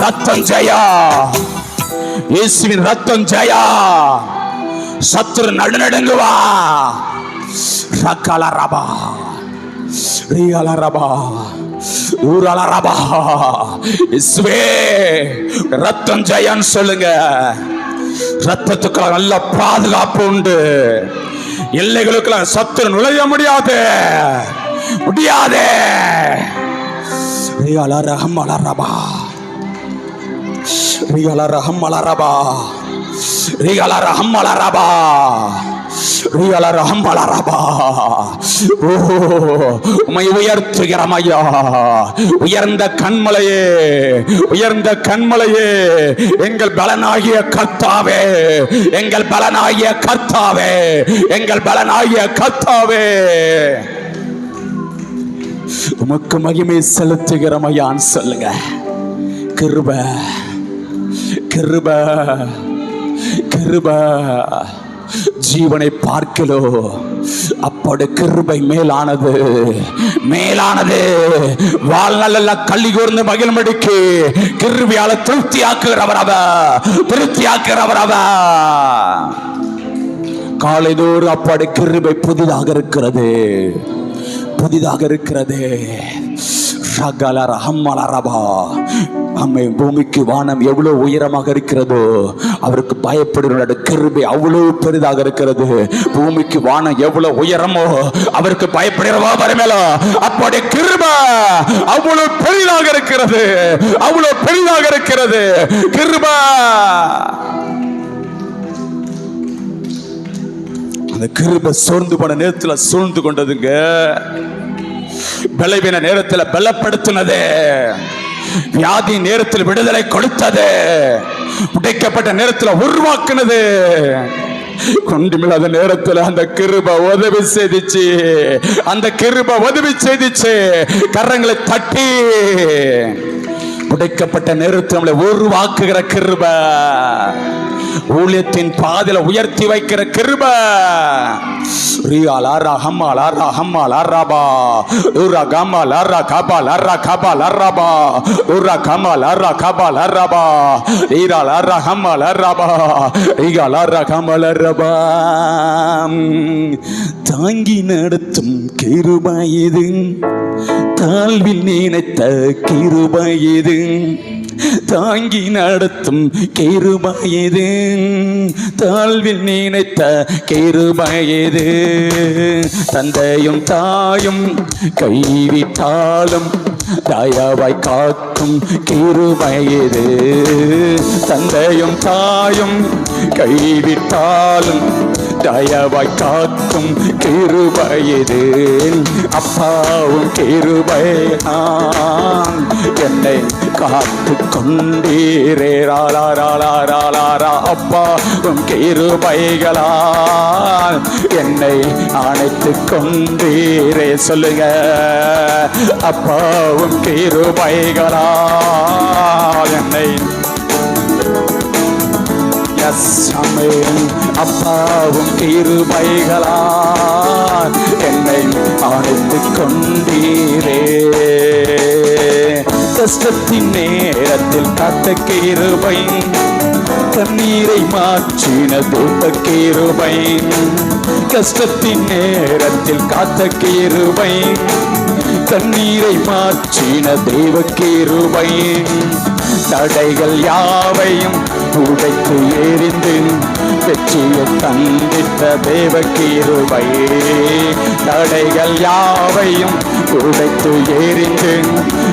ரத்தம் ஜெயா, இயேசுவின் ரத்தம் ஜெயா. சத்துரு நடுநடுங்குவா. ரக்கல ரபா ரியல ரபா ஊரல ரபா. இயேசுவே ரத்தம் ஜெயன்னு சொல்லுங்க. ரத்தத்துக்கு நல்ல பாதுகாப்பு உண்டு. எல்லைகளுக்கு சத்துரு நுழைய முடியாது, முடியாது. ரியல ரஹ்மல ரபா ரியல ரஹ்மல ரபா ரியல ரஹ்மல ரபா ரியல ரஹ்மல ரபா. ஓ உம்மை உயர்த்துகிறோம் ஐயா. உயர்ந்த கண்மலையே, உயர்ந்த கண்மலையே, எங்கள் பலனாகிய கர்த்தாவே, எங்கள் பலனாகிய கர்த்தாவே, எங்கள் பலனாகிய கர்த்தாவே. உமக்கு மகிமை செலுத்துகிறோம் ஐயான்னு சொல்லுங்க. கிருபை கிருபை கிருபை ஜீவனை பார்க்கலோ அப்போட கிருபை மேலானது, மேலானது. வாழ்நாள் கள்ளி கூர்ந்து மகிழ்மடிக்கு கிருபையால திருப்தியாக்குகிறவர் அவர், திருப்தியாக்குகிறவர் அவர். காலைதோறும் அப்போட கிருபை புதிதாக இருக்கிறது, புதிதாக இருக்கிறது. அம்மை பூமிக்கு வானம் எவ்வளவு உயரமாக இருக்கிறதோ அவருக்கு பயப்படுகிற கிருபை அவ்வளவு பெரிதாக இருக்கிறது. பூமிக்கு வானம் எவ்வளவு உயரமோ அவருக்கு பயப்படுகிற அப்படி கிருபை அவ்வளவு பெரிதாக இருக்கிறது, அவ்வளவு பெரிதாக இருக்கிறது கிருபை. அந்த கிருபை சோர்ந்து போன நேரத்தில் சூழ்ந்து கொண்டதுங்க, பலவீன நேரத்தில் பலப்படுத்தினது, வியாதி நேரத்தில் விடுதலை கொடுத்தது, உடைக்கப்பட்ட நேரத்தில் உருவாக்குனது, கொண்டுமில்லாத நேரத்தில் அந்த கிருபை உதவி செய்திச்சு, அந்த கிருபை உதவி செய்திச்சு. கரங்களை தட்டி உடைக்கப்பட்ட நேரத்தில் நம்மளை உருவாக்குகிற கிருபை, ஊழியத்தின் பாதையில உயர்த்தி வைக்கிற கிருபை. தாங்கி நடத்தும் கிருபை இது, தாழ்வில் நினைத்த கிருபை இது, தாங்கி நடத்தும் கிருபை இது, தாழ்வில் நினைத்த கிருபை இது. தந்தையும் தாயும் கைவிட்டாலும் தயவாய் காக்கும் கிருபை இது, தந்தையும் தாயும் கைவிட்டாலும் தயவாய் காக்கும் கிருபை இது. அப்பாவும் கிருபை என்னை காத்து கொண்டீரே, அப்பாவும் கிருபைகளால் என்னை அணைத்து கொண்டீரே. சொல்லுங்க, அப்பாவும் கிருபைகளால் என்னை, அப்பாவும் கிருபைகளால் என்னை அணைத்து கொண்டீரே. கஷ்டத்தின் நேரத்தில் காத்த கிருபை, கண்ணீரை மாற்றின தெய்வ கிருபை. கஷ்டத்தின் நேரத்தில் காத்த கிருபை, கண்ணீரை மாற்றின தெய்வ கிருபை. தடைகள் யாவையும் உடைத்து எறிந்து வெற்றியை தந்திட்ட தேவ கிருபை. தடைகள் யாவையும் உடைத்து எறிந்து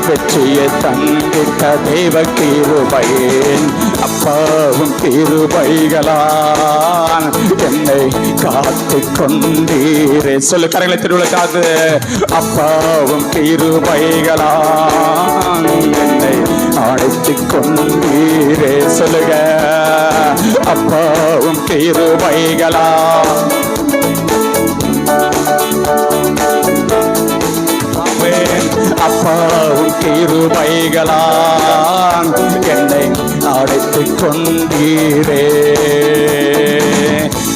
வெற்றியை தந்திட்ட தேவ கிருபை. அப்பாவும் கிருபைகளால் என்னை காத்து கொண்டீரே. சொல்லு, கரங்களை திருவிழக்காது. அப்பாவும் கிருபைகளால் என்னை அழைத்து கொண்டீரே. சொல்லுக, அப்பாவும் கிருபைகளால் அப்பாவும் கிருபைகளால் என்னை அழைத்து கொண்டீரே.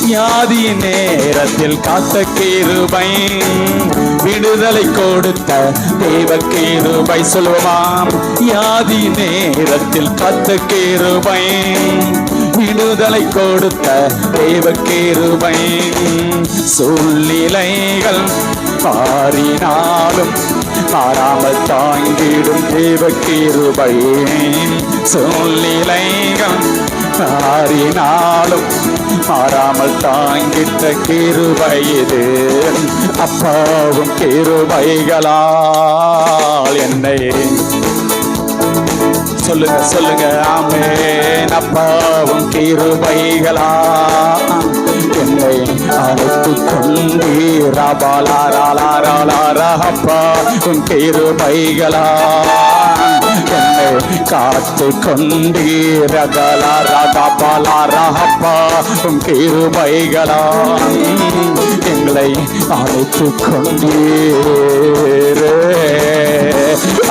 வியாதி நேரத்தில் காத்த கிருபை, விடுதலை கொடுத்த தேவ கிருபை. சொல்லுவாம், வியாதி நேரத்தில் காத்த கிருபை, விடுதலை கொடுத்த தேவ கிருபை. சூழ்நிலைகள் மாறினாலும் மாறாமல் தாங்கிடும் தேவ கிருபை. சூழ்நிலைகள் மாறினாலும் மாறாமல் தாங்கிட்ட கிருபை இது. அப்பாவும் கிருபைகளால் என்னை, சொல்லுங்க சொல்லுங்க, ஆமென். அப்பாவும் கிருபைகளால் என்னை அழைத்து கொண்டீர். அப்பாவும் கிருபைகளால் என்னை காத்து கொண்டீர். அப்பாவும் கிருபைகளால் எங்களை அழைத்து கொண்டீர்.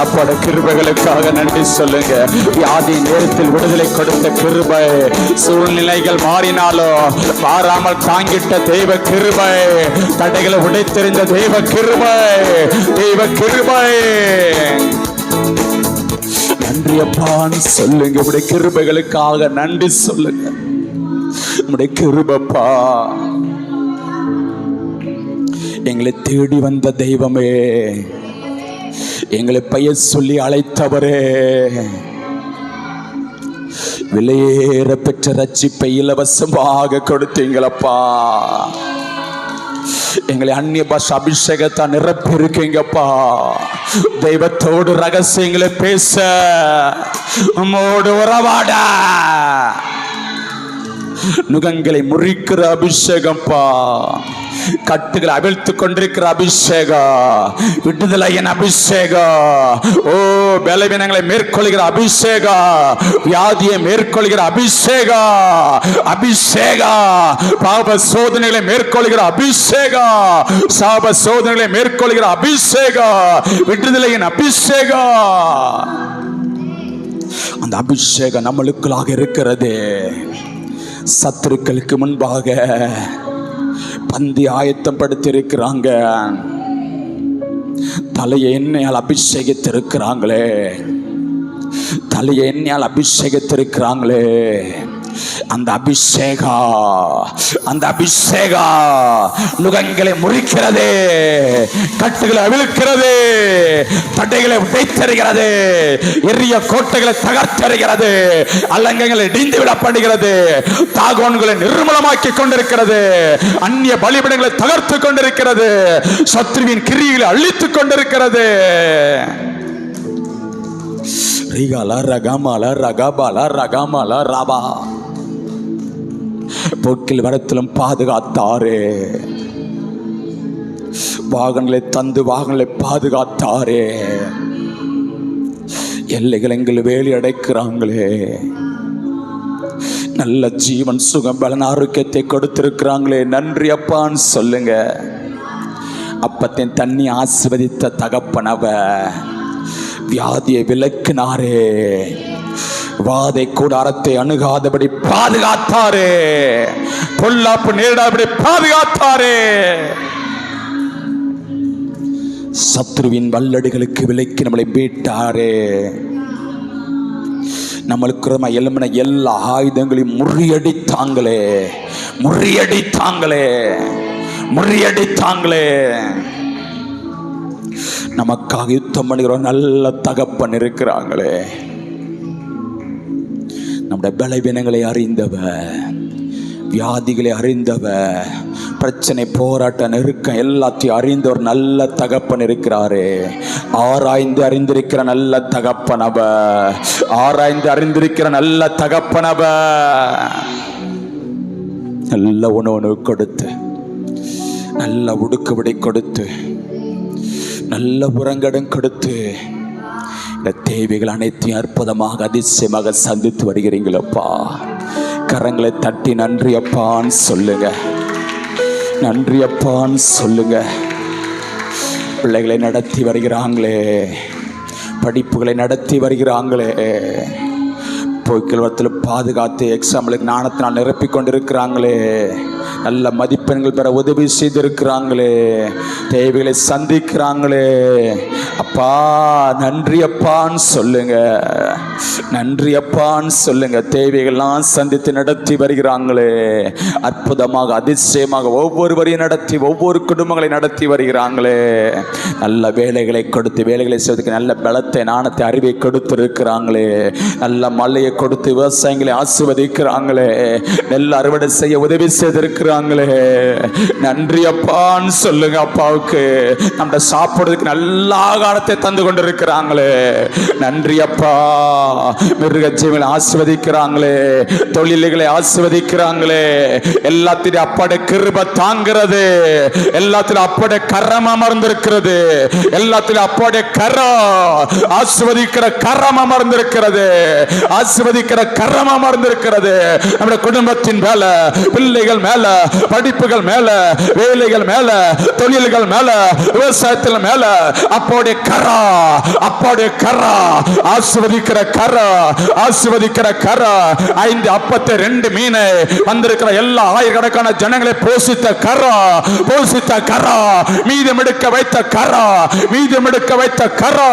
அப்போட கிருபைகளுக்காக நன்றி சொல்லுங்க. வியாதி நேரத்தில் விடுதலை கொடுத்த கிருபை, சூழ்நிலைகள் மாறினாலும் மாறாமல் தாங்கிட்ட தெய்வ கிருபை, தடைகளை உடைத்தெறிந்த தெய்வ கிருபை, தெய்வ கிருபை. நன்றி அப்பான்னு சொல்லுங்க. உடைய கிருபைகளுக்காக நன்றி சொல்லுங்க. உடைய கிருபப்பா, எங்களை தேடி வந்த தெய்வமே, எங்களை பெயர் சொல்லி அழைத்தவரே, விலையேற பெற்ற ரட்சிப்பை இலவசமாக கொடுத்தீங்களப்பா. எங்களை அந்நிய பாஷை அபிஷேகத்தை நிரப்பி இருக்கீங்கப்பா. தெய்வத்தோடு ரகசியங்களை பேச, உம்மோடு உறவாட, நுகங்களை முறிக்கிற அபிஷேகம்ப்பா, கட்டுகளை அவிழ்த்து கொண்டிருக்கிற அபிஷேகம், விடுதலையின் அபிஷேகம், ஓ பலவீனங்களை மேற்கொள்கிற அபிஷேகம், வியாதியை மேற்கொள்கிற அபிஷேகம், அபிஷேகம், பாவ சோதனைகளை மேற்கொள்கிற அபிஷேகம், சாப சோதனைகளை மேற்கொள்கிற அபிஷேகம், விடுதலையின் அபிஷேகம். அந்த அபிஷேகம் நம்மளுக்குள்ளாக இருக்கிறது. சத்துருக்களுக்கு முன்பாக பந்தி ஆயத்தம் படுத்திருக்கிறாங்க. தலையை எண்ணெயால் அபிஷேகித்திருக்கிறாங்களே, தலையை எண்ணெயால் அபிஷேகித்திருக்கிறாங்களே. அந்த அபிஷேகம், அந்த அபிஷேகம் நுகங்களை முறிக்கிறது, கட்டுகளை அவிழ்க்கிறது, தடைகளை உடைத்தருகிறது, எரிய கோட்டைகளை தகர்த்தருகிறது, அலங்கங்களை இடிந்து விடப்படுகிறது, தாகோன்களை நிர்மூலமாக்கி கொண்டிருக்கிறது, அந்நிய பலிபீடங்களை தகர்த்து கொண்டிருக்கிறது, சத்ருவின் கிரியைகளை அழித்துக் கொண்டிருக்கிறது. ரிகாலா ரகாமாலா ரகாபாலா ரகாமாலா ராபா, போக்கில் வரத்திலும் பாதுகாத்தாரே, வாகனங்களை தந்து வாகனங்களை பாதுகாத்தாரே, எல்லைகள் எங்கள் வேலி அடைக்கிறாங்களே, நல்ல ஜீவன் சுகம் பலன் ஆரோக்கியத்தை கொடுத்திருக்கிறாங்களே. நன்றி அப்பான்னு சொல்லுங்க. அப்பத்தின் தண்ணி ஆசீர்வதித்த தகப்பனவ வியாதியை விலக்கினாரே, வாதை கூடாரத்தை அணுகாதபடி பாதுகாத்தாரே, பொல்லாப்பு நேரிடாதபடி பாதுகாத்தாரே, சத்ருவின் வல்லடிகளுக்கு விலக்கி நம்மளை மீட்டாரே, நம்மளுக்கு எழும்பின எல்லா ஆயுதங்களையும் முறியடித்தாங்களே, முறியடித்தாங்களே, முறியடித்தாங்களே. நமக்காக யுத்தம் பண்ணுகிற நல்ல தகப்பன் இருக்கிறாங்களே. நம்முடைய பலவீனங்களை அறிந்தவ, வியாதிகளை அறிந்தவ, பிரச்சனை போராட்ட நெருக்கம் எல்லாத்தையும் அறிந்த ஒரு நல்ல தகப்பன் இருக்கிறாரே. ஆராய்ந்து அறிந்திருக்கிற நல்ல தகப்பனவ, ஆராய்ந்து அறிந்திருக்கிற நல்ல தகப்பனவ. நல்ல உணவு கொடுத்து, நல்ல உடுக்குவிடை கொடுத்து, நல்ல உரங்கடம் கொடுத்து, இந்த தேவைகள் அனைத்தையும் அற்புதமாக அதிசயமாக சந்தித்து வருகிறீங்களப்பா. கரங்களை தட்டி நன்றி அப்பான்னு சொல்லுங்க, நன்றி அப்பான்னு சொல்லுங்க. பிள்ளைகளை நடத்தி வருகிறாங்களே, படிப்புகளை நடத்தி வருகிறாங்களே, போய்க்கில் பாதுகாத்து எக்ஸாம்பிளுக்கு ஞானத்தினால் நிரப்பிக் கொண்டிருக்கிறாங்களே, நல்ல மதிப்பெண்கள் பெற உதவி செய்திருக்கிறாங்களே, தேவைகளை சந்திக்கிறாங்களே. அப்பா நன்றி அப்பான்னு சொல்லுங்க, நன்றி அப்பான்னு சொல்லுங்க. தேவைகள்லாம் சந்தித்து நடத்தி வருகிறாங்களே, அற்புதமாக அதிசயமாக ஒவ்வொருவரையும் நடத்தி ஒவ்வொரு குடும்பங்களை நடத்தி வருகிறாங்களே. நல்ல வேலைகளை கொடுத்து வேலைகளை செய்வதற்கு நல்ல பலத்தை ஞானத்தை அறிவை கொடுத்திருக்கிறாங்களே, நல்ல மழையை கொடுத்து விவசாயிகளை ஆசீர்வதிக்கிறாங்களே, நெல் அறுவடை செய்ய உதவி செய்திருக்கிறாங்களே. நன்றி அப்பான்னு சொல்லுங்க. அப்பாவுக்கு நம்ம சாப்பிடுறதுக்கு நல்ல ஆகாரத்தை தந்து கொண்டிருக்கிறாங்களே, நன்றி அப்பா. மிருக ஜீவனை ஆசீர்வதிக்கிறாங்களே, தொழில்களை ஆசீர்வதிக்கிறாங்களே. எல்லாத்திலும் அப்பாடைய கிருபை தாங்கிறது, எல்லாத்திலும் அப்பாடைய கரம் அமர்ந்திருக்கிறது, எல்லாத்திலும் அப்பாடைய கரம் ஆசீர்வதிக்கிற கரம் அமர்ந்திருக்கிறது, ஆசீர்வதிக்கிற கரம் அமர்ந்திருக்கிறது. நம்முடைய குடும்பத்தின் மேல, பிள்ளைகள் மேல, படிப்புகள் மேல, வேலைகள் மேல, தொழில்கள் மேல, விவசாயத்தில் மேல அப்போடைய கரா, அப்போடைய கரா, ஆசீர்வதிக்கிற கரா, ஆசீர்வதிக்கிற கரா. 5 அப்பத்தை 2 மீனை வந்திருக்கிற எல்லா ஆயிரக்கணக்கான ஜனங்களை போஷித்த கரா, போஷித்த கரா, மீதம் எடுக்க வைத்த கரா, மீதம் எடுக்க வைத்த கரா,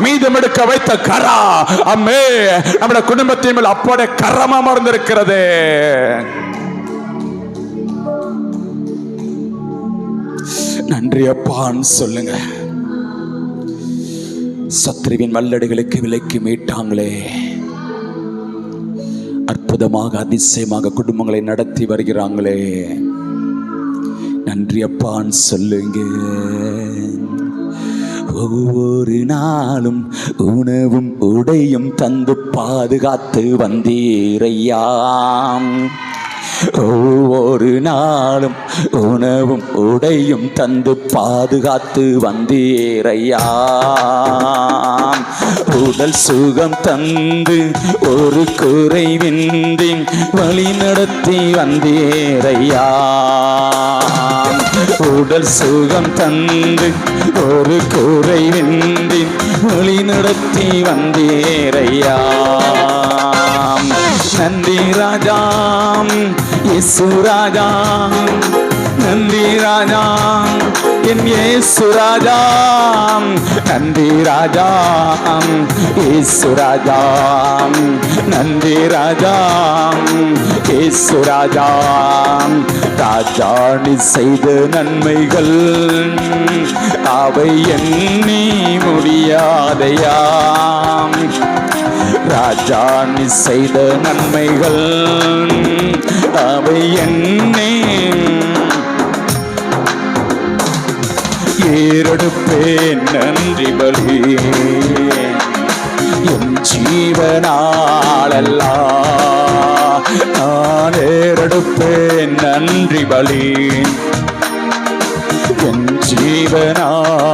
மீதம் எடுக்க வைத்த கரா. அம்மே, நம்முடைய குடும்பத்தின் மேல் அப்போடைய கரமா மறந்திருக்கிறது. நன்றி அப்பான்னு சொல்லுங்க. சத்ருவின் வல்லடிகளுக்கு விலைக்கு மீட்டாங்களே, அற்புதமாக அதிசயமாக குடும்பங்களை நடத்தி வருகிறாங்களே, நன்றி அப்பான்னு சொல்லுங்க. ஒவ்வொரு நாளும் உணவும் உடையும் தந்து பாதுகாத்து வந்தீரையாம். ஒவ்வொரு நாளும் உணவும் உடையும் தந்து பாதுகாத்து வந்தீரையாம். உடல் சுகம் தந்து ஒரு குறைவின்றி வழி நடத்தி வந்தீரையாம். உடல் சுகம் தந்து ஒரு குறைவின்றி வழி நடத்தி வந்தீரையாம். நன்றி ராஜாம், இயேசு ராஜாம், நன்றி ராஜாம், என் இயேசு ராஜாம், நன்றி ராஜாம், இயேசு ராஜாம், நன்றி ராஜாம், இயேசு ராஜாம். ராஜாணி செய்த நன்மைகள் அவை எண்ணி முடியாதையாம். ராஜாணி செய்த நன்மைகள் அவை எண்ணி ஏறெடுப்பேன் நன்றி பலி. என் ஜீவனாலெல்லாம் நான் ஏறெடுப்பேன் நன்றி பலி. என் ஜீவனாலெல்லாம்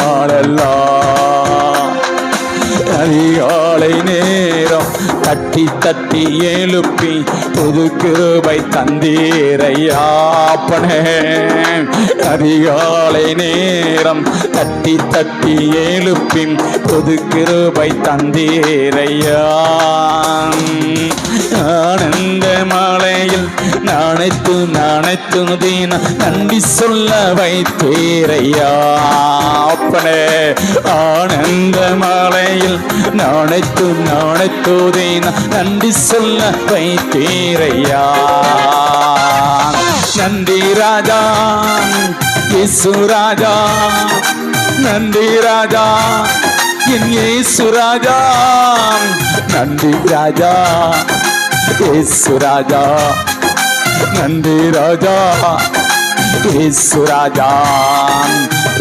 அதிகாலை நேரம் தட்டி தட்டி எழுப்பி புது கிருபை தந்தீரையாப்பனே. அதிகாலை நேரம் தட்டி தட்டி எழுப்பி புது கிருபை தந்தீரையா. ஆனந்த மலையில் நாணைத்து நாணைத்து தீன நன்றி சொல்ல வைத்தீரையா அப்பனே. ஆனந்த மலையில் நாணைத்து நாணைத்து தீன நன்றி சொல்ல வைத்தீரையா. நன்றி ராஜா, இயேசு ராஜா, நன்றி ராஜா, என் இயேசு ராஜா, நன்றி ராஜா, இயேசு ராஜா, நன்றி ராஜா, இயேசு ராஜா.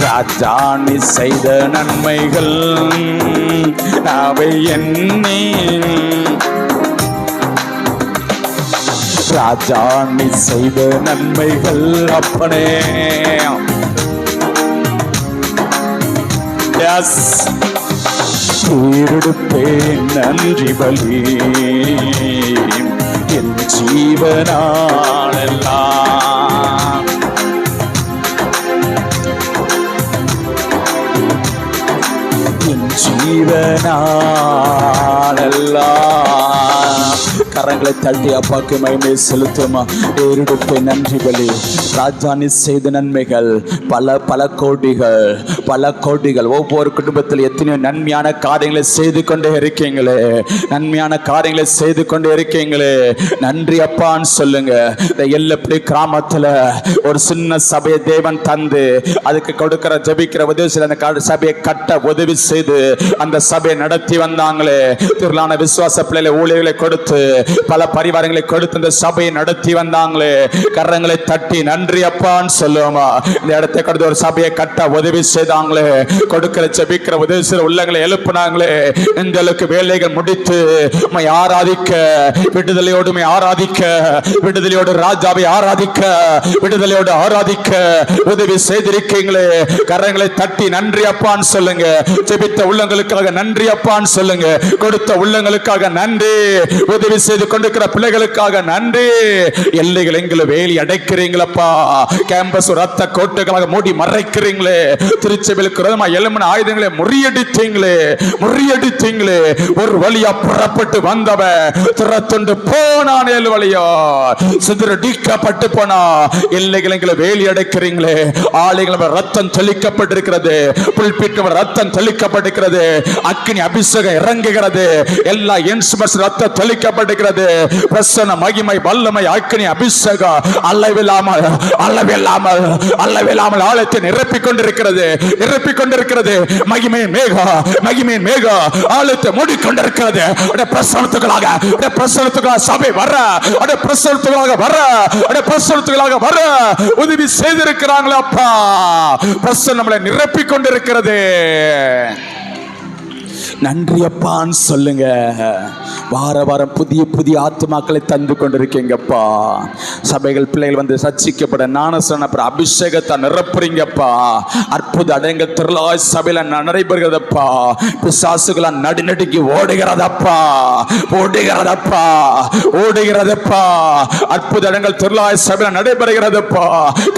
ராஜா நீ செய்த நன்மைகள் அவை எண்ணி, ராஜா நீ செய்த நன்மைகள் அப்பனே. ஏறெடுப்பேன் நன்றி பலி. என் ஜீவனாலெல்லாம் என் ஜீவனாலெல்லாம். கரங்களை தட்டி அப்பாக்கு மகிமை செலுத்துமா. ஏறெடுப்பேன் நன்றி பலி. ராஜா நீ செய்த நன்மைகள் பல பல கோடிகள், பல கோடிகள். ஒவ்வொரு குடும்பத்தில் எத்தனையோ நன்மையான காரியங்களை செய்து கொண்டே இருக்கீங்களே, நன்மையான காரியங்களை செய்து கொண்டே இருக்கீங்களே, நன்றி அப்பான்னு சொல்லுங்க. இந்த எல்லப்படி கிராமத்துல ஒரு சின்ன சபையை தேவன் தந்து அதுக்கு கொடுக்கிற ஜபிக்கிற உதவி செய்து அந்த சபையை கட்ட உதவி செய்து அந்த சபையை நடத்தி வந்தாங்களே. திரளான விசுவாச பிள்ளைகளை ஊழியர்களை கொடுத்து பல பரிவாரங்களை கொடுத்து இந்த சபையை நடத்தி வந்தாங்களே. கரங்களை தட்டி நன்றி அப்பான்னு சொல்லுவோமா. இந்த இடத்தை கொடுத்து ஒரு சபையை கட்ட உதவி செய்தாங்களே, கொடுக்கிற ஜபிக்கிற உதவி செய்த உள்ளங்களை எழுப்பினாங்களே. எங்களுக்கு வேலைகள் முடித்து ஆராதிக்க, விடுதலையோடு ஆராதிக்க, விடுதலையோடு ராஜாவை ஆராதிக்க, விடுதலையோடு ஆராதிக்க உதவி செய்திருக்கீங்களே. கரங்களை தட்டி நன்றி அப்பான்னு சொல்லுங்க. ஜெபித்த உள்ளங்களுக்காக நன்றி அப்பான்னு சொல்லுங்க. கொடுத்த உள்ளங்களுக்காக நன்றி. உதவி செய்து கொண்டிருக்கிற பிள்ளைகளுக்காக நன்றி. எல்லைகள் எங்களை வேலி அடைக்கிறீங்களப்பா. கேம்பஸ் ரத்த கோட்டைகளாக மூடி மறைக்கிறீங்களே. திருச்சபைகளுக்கு விரோதமாக எழும்பின ஆயுதங்களை முறியடித்தீங்களே. ஒரு வழியா புறப்பட்டு வந்தவன் துரத்துண்டு போனான். 7 வழியா சிதறடிக்கப்பட்டு போனா. எல்லைகள் எங்களை வேலி அடைக்கிறீங்களே. ஆலைகள் ரத்தம் தெளிக்கப்பட்டிருக்கிறது. புல்பிட் ரத்தம் தெளிக்கப்பட்டிருக்கிறது. அக்கினி அபிஷேகம் இறங்குகிறது. எல்லா இன்ஸ்ட்ருமெண்ட்ஸ் ரத்தம் தெளிக்கப்பட்டிருக்கிறது. பிரசன்ன மகிமை வல்லமை அக்கினி அபிஷேகம் அளவில்லாமல் ஆலயத்தை நிரப்பிக் கொண்டிருக்கிறது. மகிமையின் மேகம் ஆலயத்தை மூடிக்கொண்டிருக்கிறது. பிரசனத்துக்காக சபை வர உதவி செய்திருக்கிறாங்களா அப்பா. பிரசன்னம் நம்மளை நிரப்பிக் கொண்டிருக்கிறது. நன்றி அப்பான்னு சொல்லுங்க. வாரம் புதிய ஆத்துமாக்களை தந்து கொண்டிருக்கீங்கப்பா. சபைகள் பிள்ளைகள் வந்து சர்ச்சிக்கப்பட ஞானஸ்நான அபிஷேகத்தை நிரப்புறீங்கப்பா. அற்புத அடங்கள் திரளாய் சபையில நடைபெறுகிறதப்பா. பிசாசுகள நடுநடுங்கி ஓடுகிறதப்பா. அற்புத அடங்கள் திரளாய் சபையில நடைபெறுகிறதப்பா.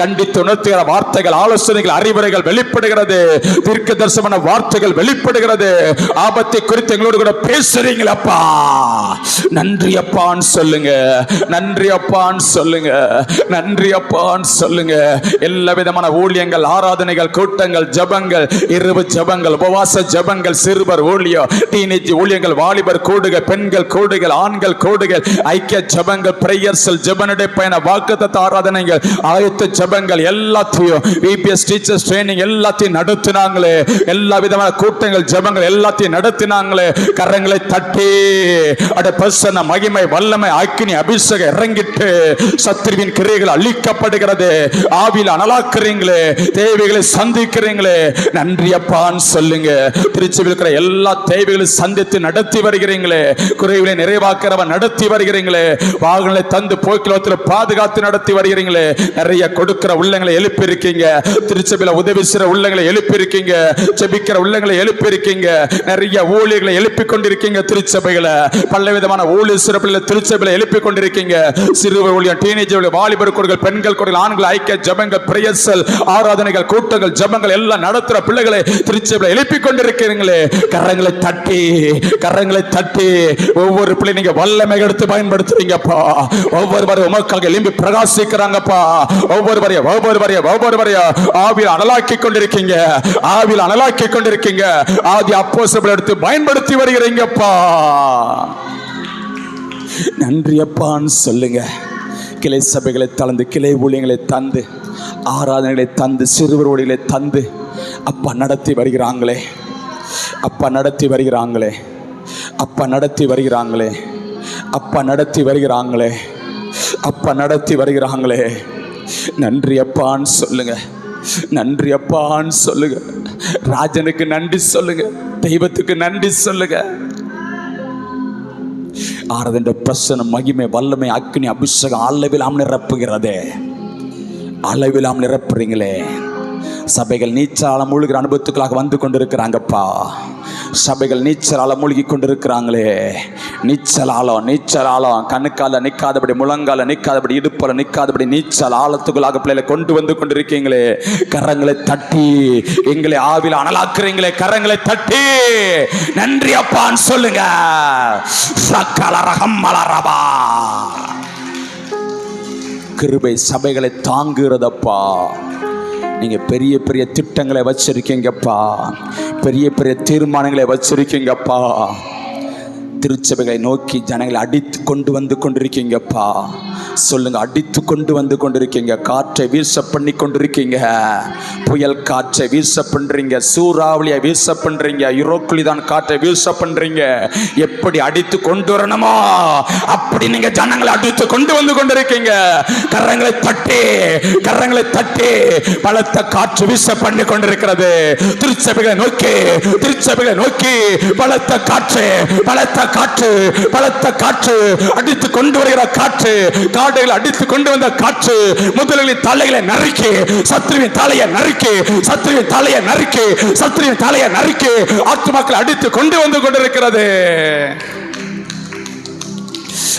கண்டித்து உணர்த்துகிற வார்த்தைகள், ஆலோசனைகள், அறிவுரைகள் வெளிப்படுகிறது. தீர்க்க தரிசன வார்த்தைகள் வெளிப்படுகிறது. ஆபத்தை குறித்து எங்களோடு கூட பேசுறீங்களப்பா. நன்றி அப்பான்னு சொல்லுங்க. எல்லா விதமான ஊழியங்கள், ஆராதனைகள், கூட்டங்கள், ஜபங்கள், இரவு ஜபங்கள், உபவாச ஜபங்கள், சிறுவர் ஊழியம், டீனேஜ் ஊழியங்கள், வாலிபர் கூடுகள், பெண்கள் கூடுகள், ஆண்கள் கூடுகள், ஐக்கிய ஜபங்கள், பிரேயர்ஸ், ஜபனுடைய பயண, வாக்குத்தத்த ஆராதனைகள், ஆயத்த ஜபங்கள் எல்லாத்தையும் VPS டீச்சர்ஸ் ட்ரைனிங் எல்லாத்தையும் நடத்தினாங்களே. எல்லா விதமான கூட்டங்கள், ஜபங்கள் எல்லாத்தையும் நடத்தினாங்களே. கரங்களை தட்டி பிரசன்ன மகிமை வல்லமை அக்கினி அபிஷேகம் இறங்கிட்டு சத்துருவின் கிரியைகள் அழிக்கப்படுகிறது. ஆவியில் அனலாக்குறீங்களே. தேவைகளை சந்திக்கிறீங்களே. நன்றி அப்பான்னு சொல்லுங்க. திருச்சியில் இருக்கிற எல்லா தேவைகளையும் சந்தித்து நடத்தி வருகிறீங்களே. குறைகளை நிறைவாக்கிறவன் நடத்தி வருகிறீங்களே. வாகனங்களை தந்து போக்கிலத்தில் பாதுகாத்து நடத்தி வருகிறீங்களே. நிறைய கொடுக்கிற உள்ளங்களை எழுப்பி இருக்கீங்க. திருச்சபையில உதவி செய்கிற உள்ளங்களை எழுப்பி இருக்கீங்க. ஜெபிக்கிற உள்ளங்களை எழுப்பி இருக்கீங்க. நிறைய ஊழியர்களை எழுப்பி கொண்டிருக்கீங்க. திருச்சபைகளை பல விதமான ஊழியர் சிறப்பில் திருச்சபைகளை எழுப்பி கொண்டிருக்கீங்க. சிறுவர் ஊழியர், டீனேஜ் ஊழியர், வாலிபர் கூடுகள், பெண்கள் கூடுகள், ஆண்கள் ஐக்கிய ஜபங்கள், பிரேயர்ஸ், ஆராதனைகள், கூட்டங்கள், ஜபங்கள் எல்லாம் நடத்துற பிள்ளைகளை திருச்சபைகளை எழுப்பி கொண்டிருக்கிறீங்களே. கரங்களை தட்டி ஒவ்வொரு பிள்ளை நீங்க வல்லமை எடுத்து பயன்படுத்துறீங்கப்பா. ஒவ்வொரு உமக்காக எழும்பி பிரகாசிக்கிறாங்கப்பா. ஒவ்வொரு ஆவியில் அனலாக்கி கொண்டிருக்கீங்க. ஆதி அப்போஸ்தலர்கள் எடுத்து பயன்படுத்தி வருகிறீங்கப்பா. நன்றி அப்பான்னு சொல்லுங்க. கிளை சபைகளை தளர்ந்து, கிளை ஊழியங்களை தந்து, ஆராதனைகளை தந்து, சிறுவர் ஊழியர்களை தந்து அப்பா நடத்தி வருகிறாங்களே. நன்றி அப்பான்னு சொல்லுங்க. ராஜனுக்கு நன்றி சொல்லுங்க. தெய்வத்துக்கு நன்றி சொல்லுங்க. ஆராதனை பிரசன்னம் மகிமை வல்லமை அக்கினி அபிஷேகம் அளவிலாம் நிரப்புறீங்களே. சபைகள் நீச்சலால மூழ்கிற அனுபவத்துக்களாக வந்து கொண்டிருக்கிறாங்கப்பா. சபைகள் நீச்சலால மூழ்கி கொண்டிருக்கிறாங்களே. நீச்சலாலம் கண்ணுக்கால நிற்காதபடி, முழங்கால நிற்காதபடி, இடுப்பல நிற்காதபடி நீச்சல் ஆழத்துக்குள்ளாக பிள்ளைகளை கொண்டு வந்து கொண்டிருக்கீங்களே. கரங்களை தட்டி எங்களை ஆவில அனலாக்குறீங்களே. கரங்களை தட்டி நன்றி அப்பான்னு சொல்லுங்க. கிருபை சபைகளை தாங்குகிறதப்பா. நீங்க பெரிய பெரிய திட்டங்களை வச்சிருக்கீங்கப்பா. பெரிய பெரிய தீர்மானங்களை வச்சிருக்கீங்கப்பா. திருச்சபைகளை நோக்கி ஜனங்களை அடித்து கொண்டு வந்து கொண்டிருக்கீங்கப்பா. சொல்லுங்க, அடித்து கொண்டு வந்து கொண்டிருக்கீங்க. காற்றை வீச பண்ணி கொண்டிருக்கீங்க. புயல் காற்றை வீச பண்றீங்க. சூறாவளியை வீச பண்றீங்க. யூரோக்குழி தான் காற்றை வீச பண்றீங்க. எப்படி அடித்து கொண்டு வரணுமோ அப்படி நீங்க ஜனங்களை அடித்து கொண்டு வந்து கொண்டிருக்கீங்க. கரங்களை தட்டி பலத்த காற்று வீச பண்ணி கொண்டிருக்கிறது. திருச்சபைகளை நோக்கி பலத்த காற்று அடித்து கொண்டு வருகிற காற்று, காடுகளை அடித்து கொண்டு வந்த காற்று முதலில் தலைகளை நறுக்கி சத்ருவின் தலையை நறுக்கி ஆத்துமாக்களை அடித்து கொண்டு வந்து கொண்டிருக்கிறது.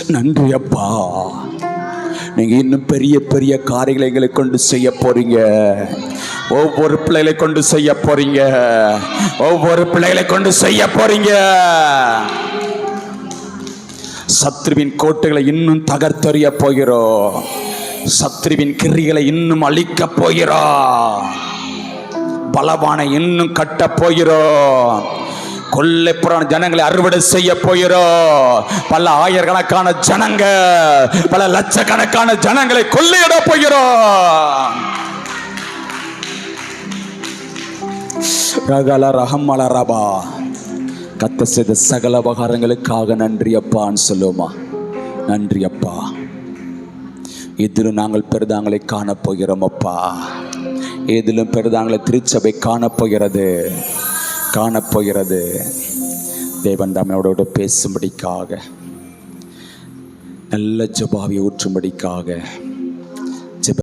நன்றி அப்பா. நீங்க இன்னும் பெரிய பெரிய காரியங்களை எங்களை கொண்டு செய்ய போறீங்க. ஒவ்வொரு பிள்ளைகளை கொண்டு செய்ய போறீங்க. ஒவ்வொரு பிள்ளைகளை கொண்டு செய்ய போறீங்க. சத்ருவின் கோட்டைகளை இன்னும் தகர்த்தெறிய போகிறோம். சத்ருவின் கிரிகளை இன்னும் அழிக்க போகிறோம். பலவான இன்னும் கட்ட போகிறோம். கொல்லைப்புறான ஜனங்களை அறுவடை செய்ய போகிறோம். பல ஆயிரக்கணக்கான ஜனங்க, பல லட்சக்கணக்கான ஜனங்களை கொள்ளையிட போகிறோம். ரகல ரஹமல ரபா. கத்த செய்த சகல உபகாரங்களுக்காக நன்றி அப்பான்னு சொல்லுவோமா? நன்றி அப்பா. இதிலும் நாங்கள் பெருதாங்களை காணப்போகிறோம் அப்பா. இதிலும் பெருதாங்களை திருச்சபை காணப்போகிறது, காணப்போகிறது. தேவன் தாமையோடு பேசும்படிக்காக, நல்ல ஜபாவியை ஊற்றும்படிக்காக